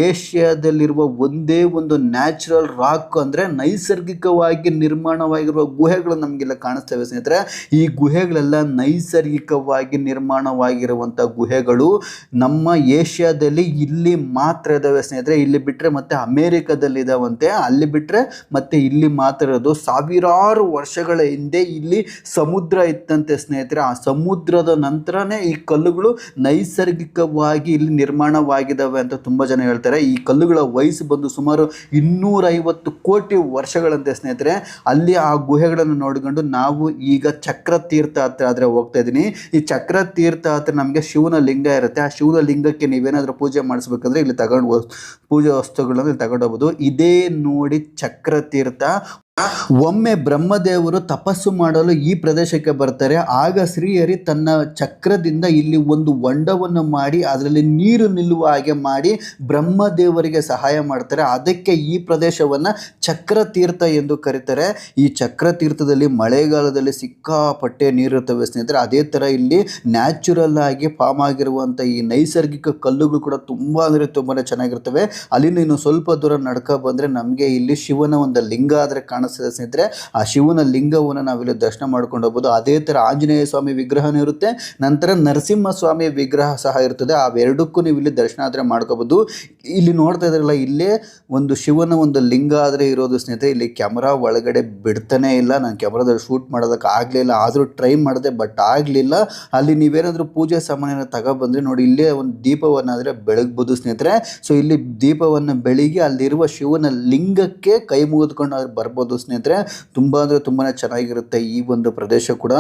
ಏಷ್ಯಾದಲ್ಲಿರುವ ಒಂದೇ ಒಂದು ನ್ಯಾಚುರಲ್ ರಾಕ್ ಅಂದರೆ ನೈಸರ್ಗಿಕವಾಗಿ ನಿರ್ಮಾಣವಾಗಿರುವ ಗುಹೆಗಳು ನಮಗೆಲ್ಲ ಕಾಣಿಸ್ತವೆ ಸ್ನೇಹಿತರೆ. ಈ ಗುಹೆಗಳೆಲ್ಲ ನೈಸರ್ಗಿಕವಾಗಿ ನಿರ್ಮಾಣವಾಗಿರುವಂಥ ಗುಹೆಗಳು ನಮ್ಮ ಏಷ್ಯಾದಲ್ಲಿ ಇಲ್ಲಿ ಮಾತ್ರ ಇದ್ದಾವೆ ಸ್ನೇಹಿತರೆ. ಇಲ್ಲಿ ಬಿಟ್ಟರೆ ಮತ್ತೆ ಅಮೇರಿಕಾದಲ್ಲಿ ಇದಾವಂತೆ, ಅಲ್ಲಿ ಬಿಟ್ಟರೆ ಮತ್ತೆ ಇಲ್ಲಿ ಮಾತ್ರ ಇರೋದು. ಸಾವಿರಾರು ವರ್ಷಗಳ ಹಿಂದೆ ಇಲ್ಲಿ ಸಮುದ್ರ ಇತ್ತಂತೆ ಸ್ನೇಹಿತರೆ. ಆ ಸಮುದ್ರದ ನಂತರನೇ ಈ ಕಲ್ಲುಗಳು ನೈಸರ್ಗಿಕವಾಗಿ ಇಲ್ಲಿ ನಿರ್ಮಾಣವಾಗಿದ್ದಾವೆ ಅಂತ ತುಂಬ ಜನ ಹೇಳ್ತಾರೆ. ಈ ಕಲ್ಲುಗಳ ವಯಸ್ಸು ಬಂದು ಸುಮಾರು 250 ಕೋಟಿ ವರ್ಷಗಳಂತೆ ಸ್ನೇಹಿತರೆ. ಅಲ್ಲಿ ಆ ಗುಹೆಗಳನ್ನು ನೋಡಿಕೊಂಡು ನಾವು ಈಗ ಚಕ್ರತೀರ್ಥ ಹತ್ರ ಆದರೆ ಹೋಗ್ತಾ ಇದ್ದೀನಿ. ಈ ಚಕ್ರತೀರ್ಥ ಹತ್ರ ನಮಗೆ ಶಿವನ ಲಿಂಗ ಇರುತ್ತೆ. ಆ ಶಿವನ ಲಿಂಗಕ್ಕೆ ನೀವೇನಾದರೂ ಪೂಜೆ ಮಾಡಿಸ್ಬೇಕಂದ್ರೆ ಇಲ್ಲಿ ಪೂಜೆ ವಸ್ತುಗಳನ್ನು ತಗೊಂಡು ಹೋಗ್ಬೋದು. ಇದೇ ನೋಡಿ ಚಕ್ರತೀರ್ಥ. ಒಮ್ಮೆ ಬ್ರಹ್ಮದೇವರು ತಪಸ್ಸು ಮಾಡಲು ಈ ಪ್ರದೇಶಕ್ಕೆ ಬರ್ತಾರೆ. ಆಗ ಶ್ರೀಹರಿ ತನ್ನ ಚಕ್ರದಿಂದ ಇಲ್ಲಿ ಒಂದು ಹೊಂಡವನ್ನು ಮಾಡಿ ಅದರಲ್ಲಿ ನೀರು ನಿಲ್ಲುವ ಹಾಗೆ ಮಾಡಿ ಬ್ರಹ್ಮದೇವರಿಗೆ ಸಹಾಯ ಮಾಡ್ತಾರೆ. ಅದಕ್ಕೆ ಈ ಪ್ರದೇಶವನ್ನು ಚಕ್ರತೀರ್ಥ ಎಂದು ಕರೀತಾರೆ. ಈ ಚಕ್ರತೀರ್ಥದಲ್ಲಿ ಮಳೆಗಾಲದಲ್ಲಿ ಸಿಕ್ಕಾಪಟ್ಟೆ ನೀರಿರ್ತವೆ ಸ್ನೇಹಿತರೆ. ಅದೇ ಥರ ಇಲ್ಲಿ ನ್ಯಾಚುರಲ್ ಆಗಿ ಫಾರ್ಮ್ ಆಗಿರುವಂಥ ಈ ನೈಸರ್ಗಿಕ ಕಲ್ಲುಗಳು ಕೂಡ ತುಂಬ ಅಂದರೆ ತುಂಬಾ ಚೆನ್ನಾಗಿರ್ತವೆ. ಅಲ್ಲಿಂದ ಇನ್ನು ಸ್ವಲ್ಪ ದೂರ ನಡ್ಕೊ ಬಂದರೆ ನಮಗೆ ಇಲ್ಲಿ ಶಿವನ ಒಂದು ಲಿಂಗ ಆದರೆ ಸ್ನೇಹಿತರೆ. ಆ ಶಿವನ ಲಿಂಗವನ್ನು ನಾವಿಲ್ಲಿ ದರ್ಶನ ಮಾಡ್ಕೊಂಡು ಹೋಗ್ಬೋದು. ಅದೇ ಥರ ಆಂಜನೇಯ ಸ್ವಾಮಿ ವಿಗ್ರಹನೂ ಇರುತ್ತೆ, ನಂತರ ನರಸಿಂಹಸ್ವಾಮಿ ವಿಗ್ರಹ ಸಹ ಇರ್ತದೆ. ಅವೆರಡಕ್ಕೂ ನೀವು ಇಲ್ಲಿ ದರ್ಶನ ಆದರೆ ಮಾಡ್ಕೋಬೋದು. ಇಲ್ಲಿ ನೋಡ್ತಾ ಇದ್ರಲ್ಲ, ಇಲ್ಲೇ ಒಂದು ಶಿವನ ಒಂದು ಲಿಂಗ ಆದರೆ ಇರೋದು ಸ್ನೇಹಿತರೆ. ಇಲ್ಲಿ ಕ್ಯಾಮ್ರಾ ಒಳಗಡೆ ಬಿಡ್ತಾನೆ ಇಲ್ಲ. ನಾನು ಕ್ಯಾಮ್ರಾದಲ್ಲಿ ಶೂಟ್ ಮಾಡೋದಕ್ಕೆ ಆಗಲಿಲ್ಲ, ಆದರೂ ಟ್ರೈ ಮಾಡಿದೆ ಬಟ್ ಆಗಲಿಲ್ಲ. ಅಲ್ಲಿ ನೀವೇನಾದರೂ ಪೂಜೆ ಸಾಮಾನ್ಯನ ತಗೊಬಂದರೆ ನೋಡಿ, ಇಲ್ಲೇ ಒಂದು ದೀಪವನ್ನು ಆದರೆ ಬೆಳಗ್ಬೋದು ಸ್ನೇಹಿತರೆ. ಸೊ ಇಲ್ಲಿ ದೀಪವನ್ನು ಬೆಳಿಗ್ಗೆ ಅಲ್ಲಿರುವ ಶಿವನ ಲಿಂಗಕ್ಕೆ ಕೈ ಮುಗಿದುಕೊಂಡು ಅವ್ರು ಬರ್ಬೋದು ಸ್ನೇಹಿತರೆ. ತುಂಬ ಅಂದರೆ ತುಂಬಾ ಚೆನ್ನಾಗಿರುತ್ತೆ. ಈ ಒಂದು ಪ್ರದೇಶ ಕೂಡ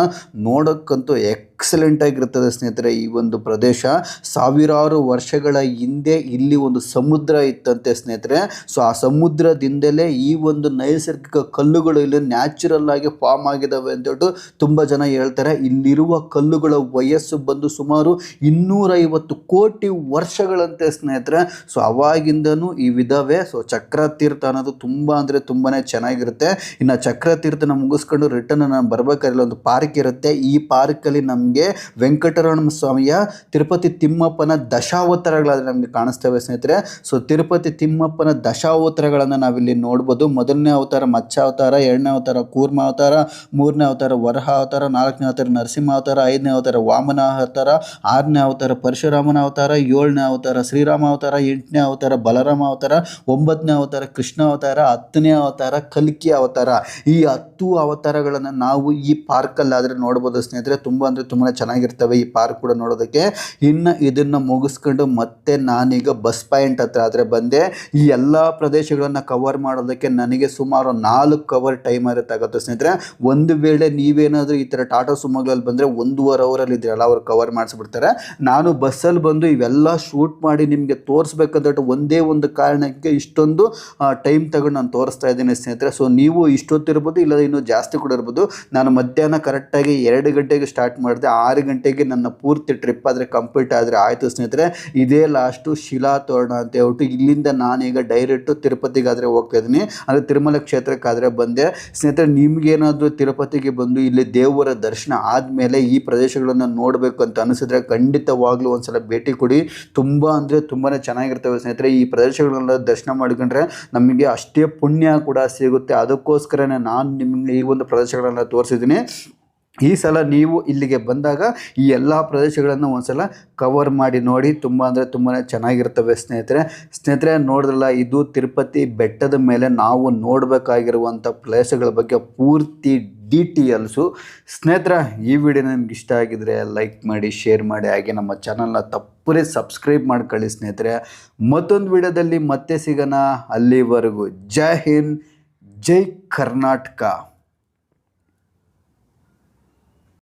ನೋಡೋಕ್ಕಂತೂ ಎಕ್ಸಲೆಂಟ್ ಆಗಿರುತ್ತದೆ ಸ್ನೇಹಿತರೆ. ಈ ಒಂದು ಪ್ರದೇಶ ಸಾವಿರಾರು ವರ್ಷಗಳ ಹಿಂದೆ ಇಲ್ಲಿ ಒಂದು ಸಮುದ್ರ ಇತ್ತಂತೆ ಸ್ನೇಹಿತರೆ. ಸೊ ಆ ಸಮುದ್ರದಿಂದಲೇ ಈ ಒಂದು ನೈಸರ್ಗಿಕ ಕಲ್ಲುಗಳು ಇಲ್ಲಿ ನ್ಯಾಚುರಲ್ ಆಗಿ ಫಾರ್ಮ್ ಆಗಿದ್ದಾವೆ ಅಂತೇಳಿ ತುಂಬ ಜನ ಹೇಳ್ತಾರೆ. ಇಲ್ಲಿರುವ ಕಲ್ಲುಗಳ ವಯಸ್ಸು ಬಂದು ಸುಮಾರು 250 ಕೋಟಿ ವರ್ಷಗಳಂತೆ ಸ್ನೇಹಿತರೆ. ಸೊ ಅವಾಗಿಂದನೂ ಇವಿದಾವೆ. ಸೊ ಚಕ್ರತೀರ್ಥ ಅನ್ನೋದು ತುಂಬ ಅಂದರೆ ತುಂಬಾ ಚೆನ್ನಾಗಿರುತ್ತೆ. ಇನ್ನು ಚಕ್ರತೀರ್ಥನ ಮುಗಿಸ್ಕೊಂಡು ರಿಟರ್ನ್ ನಾನು ಬರ್ಬೇಕಾದ್ರೆ ಒಂದು ಪಾರ್ಕ್ ಇರುತ್ತೆ. ಈ ಪಾರ್ಕಲ್ಲಿ ನಮಗೆ ವೆಂಕಟರಮಣ ಸ್ವಾಮಿಯ ತಿರುಪತಿ ತಿಮ್ಮಪ್ಪನ ದಶಾವತಾರಗಳಾದರೆ ನಮಗೆ ಕಾಣಿಸ್ತವೆ ಸ್ನೇಹಿತರೆ. ಸೊ ತಿರುಪತಿ ತಿಮ್ಮಪ್ಪನ ದಶಾವತಾರಗಳನ್ನು ನಾವಿಲ್ಲಿ ನೋಡ್ಬೋದು. ಮೊದಲನೇ ಅವತಾರ ಮತ್ಸ್ಯಾವತಾರ, ಎರಡನೇ ಅವತಾರ ಕೂರ್ಮ ಅವತಾರ, ಮೂರನೇ ಅವತಾರ ವರಹ ಅವತಾರ, ನಾಲ್ಕನೇ ಅವತಾರ ನರಸಿಂಹ ಅವತಾರ, ಐದನೇ ಅವತಾರ ವಾಮನ ಅವತಾರ, ಆರನೇ ಅವತಾರ ಪರಶುರಾಮನ ಅವತಾರ, ಏಳನೇ ಅವತಾರ ಶ್ರೀರಾಮ ಅವತಾರ, ಎಂಟನೇ ಅವತಾರ ಬಲರಾಮ ಅವತಾರ, ಒಂಬತ್ತನೇ ಅವತಾರ ಕೃಷ್ಣ ಅವತಾರ, ಹತ್ತನೇ ಅವತಾರ ಕಲ್ಕಿ ಅವತಾರ. ಈ 10 ಅವತಾರಗಳನ್ನು ನಾವು ಈ ಪಾರ್ಕಲ್ಲಾದರೆ ನೋಡ್ಬೋದು ಸ್ನೇಹಿತರೆ. ತುಂಬ ಅಂದರೆ ತುಂಬಾ ಚೆನ್ನಾಗಿರ್ತವೆ ಈ ಪಾರ್ಕ್ ಕೂಡ ನೋಡೋದಕ್ಕೆ. ಇನ್ನು ಇದನ್ನು ಮುಗಿಸ್ಕೊಂಡು ಮತ್ತೆ ನಾನೀಗ ಬಸ್ ಪಾಯಿಂಟ್ ಹತ್ರ ಆದರೆ ಬಂದೆ. ಈ ಎಲ್ಲ ಪ್ರದೇಶಗಳನ್ನು ಕವರ್ ಮಾಡೋದಕ್ಕೆ ನನಗೆ ಸುಮಾರು 4 ಅವರ್ ಟೈಮ್ ಆಗುತ್ತೆ ಸ್ನೇಹಿತರೆ. ಒಂದು ವೇಳೆ ನೀವೇನಾದರೂ ಈ ಥರ ಟಾಟಾ ಸುಮೋಗಳಲ್ಲಿ ಬಂದರೆ 1.5 ಅವರಲ್ಲಿ ಇದ್ರಲ್ಲ ಅವ್ರು ಕವರ್ ಮಾಡಿಸ್ಬಿಡ್ತಾರೆ. ನಾನು ಬಸ್ಸಲ್ಲಿ ಬಂದು ಇವೆಲ್ಲ ಶೂಟ್ ಮಾಡಿ ನಿಮಗೆ ತೋರಿಸ್ಬೇಕಂದ್ಬಿಟ್ಟು ಒಂದೇ ಒಂದು ಕಾರಣಕ್ಕೆ ಇಷ್ಟೊಂದು ಟೈಮ್ ತಗೊಂಡು ನಾನು ತೋರಿಸ್ತಾ ಇದ್ದೀನಿ ಸ್ನೇಹಿತರೆ. ಸೊ ನೀವು ಇಷ್ಟೊತ್ತಿರ್ಬೋದು, ಇಲ್ಲ ಇನ್ನೂ ಜಾಸ್ತಿ ಕೂಡ ಇರ್ಬೋದು. ನಾನು ಮಧ್ಯಾಹ್ನ ಕರೆಕ್ಟಾಗಿ 2 ಗಂಟೆಗೆ ಸ್ಟಾರ್ಟ್ ಮಾಡಿದೆ, 6 ಗಂಟೆಗೆ ನನ್ನ ಪೂರ್ತಿ ಟ್ರಿಪ್ ಆದರೆ ಕಂಪ್ಲೀಟ್ ಆದರೆ ಆಯಿತು ಸ್ನೇಹಿತರೆ. ಇದೇ ಲಾಸ್ಟು ಶಿಲಾತೋರಣ ಅಂತ ಹೇಳ್ಬಿಟ್ಟು ಇಲ್ಲಿಂದ ನಾನೀಗ ಡೈರೆಕ್ಟು ತಿರುಪತಿಗಾದರೆ ಹೋಗ್ತಾ ಇದ್ದೀನಿ, ಅಂದರೆ ತಿರುಮಲ ಕ್ಷೇತ್ರಕ್ಕಾದರೆ ಬಂದೆ ಸ್ನೇಹಿತರೆ. ನಿಮಗೇನಾದರೂ ತಿರುಪತಿಗೆ ಬಂದು ಇಲ್ಲಿ ದೇವರ ದರ್ಶನ ಆದಮೇಲೆ ಈ ಪ್ರದೇಶಗಳನ್ನು ನೋಡಬೇಕು ಅಂತ ಅನಿಸಿದ್ರೆ ಖಂಡಿತವಾಗ್ಲೂ ಒಂದು ಸಲ ಭೇಟಿ ಕೊಡಿ. ತುಂಬ ಅಂದರೆ ತುಂಬಾ ಚೆನ್ನಾಗಿರ್ತವೆ ಸ್ನೇಹಿತರೆ. ಈ ಪ್ರದೇಶಗಳನ್ನೆಲ್ಲ ದರ್ಶನ ಮಾಡಿಕೊಂಡ್ರೆ ನಮಗೆ ಅಷ್ಟೇ ಪುಣ್ಯ ಕೂಡ ಸಿಗುತ್ತೆ. ಅದಕ್ಕೋಸ್ಕರನೇ ನಾನು ನಿಮಗೆ ಈ ಒಂದು ಪ್ರದೇಶಗಳನ್ನು ತೋರಿಸಿದ್ದೀನಿ. ಈ ಸಲ ನೀವು ಇಲ್ಲಿಗೆ ಬಂದಾಗ ಈ ಎಲ್ಲ ಪ್ರದೇಶಗಳನ್ನು ಒಂದ್ಸಲ ಕವರ್ ಮಾಡಿ ನೋಡಿ. ತುಂಬ ಅಂದರೆ ತುಂಬಾ ಚೆನ್ನಾಗಿರ್ತವೆ ಸ್ನೇಹಿತರೆ. ನೋಡಿದ್ರಲ್ಲ, ಇದು ತಿರುಪತಿ ಬೆಟ್ಟದ ಮೇಲೆ ನಾವು ನೋಡಬೇಕಾಗಿರುವಂಥ ಪ್ಲೇಸ್ಗಳ ಬಗ್ಗೆ ಪೂರ್ತಿ ಡೀಟೇಲ್ಸು ಸ್ನೇಹಿತರೆ. ಈ ವಿಡಿಯೋ ನಿಮ್ಗೆ ಇಷ್ಟ ಆಗಿದ್ರೆ ಲೈಕ್ ಮಾಡಿ, ಶೇರ್ ಮಾಡಿ, ಹಾಗೆ ನಮ್ಮ ಚಾನಲ್ನ ತಪ್ಪದೇ ಸಬ್ಸ್ಕ್ರೈಬ್ ಮಾಡ್ಕೊಳ್ಳಿ ಸ್ನೇಹಿತರೆ. ಮತ್ತೊಂದು ವಿಡಿಯೋದಲ್ಲಿ ಮತ್ತೆ ಸಿಗೋಣ. ಅಲ್ಲಿವರೆಗೂ ಜೈ ಹಿಂದ್, ಜೈ ಕರ್ನಾಟಕ.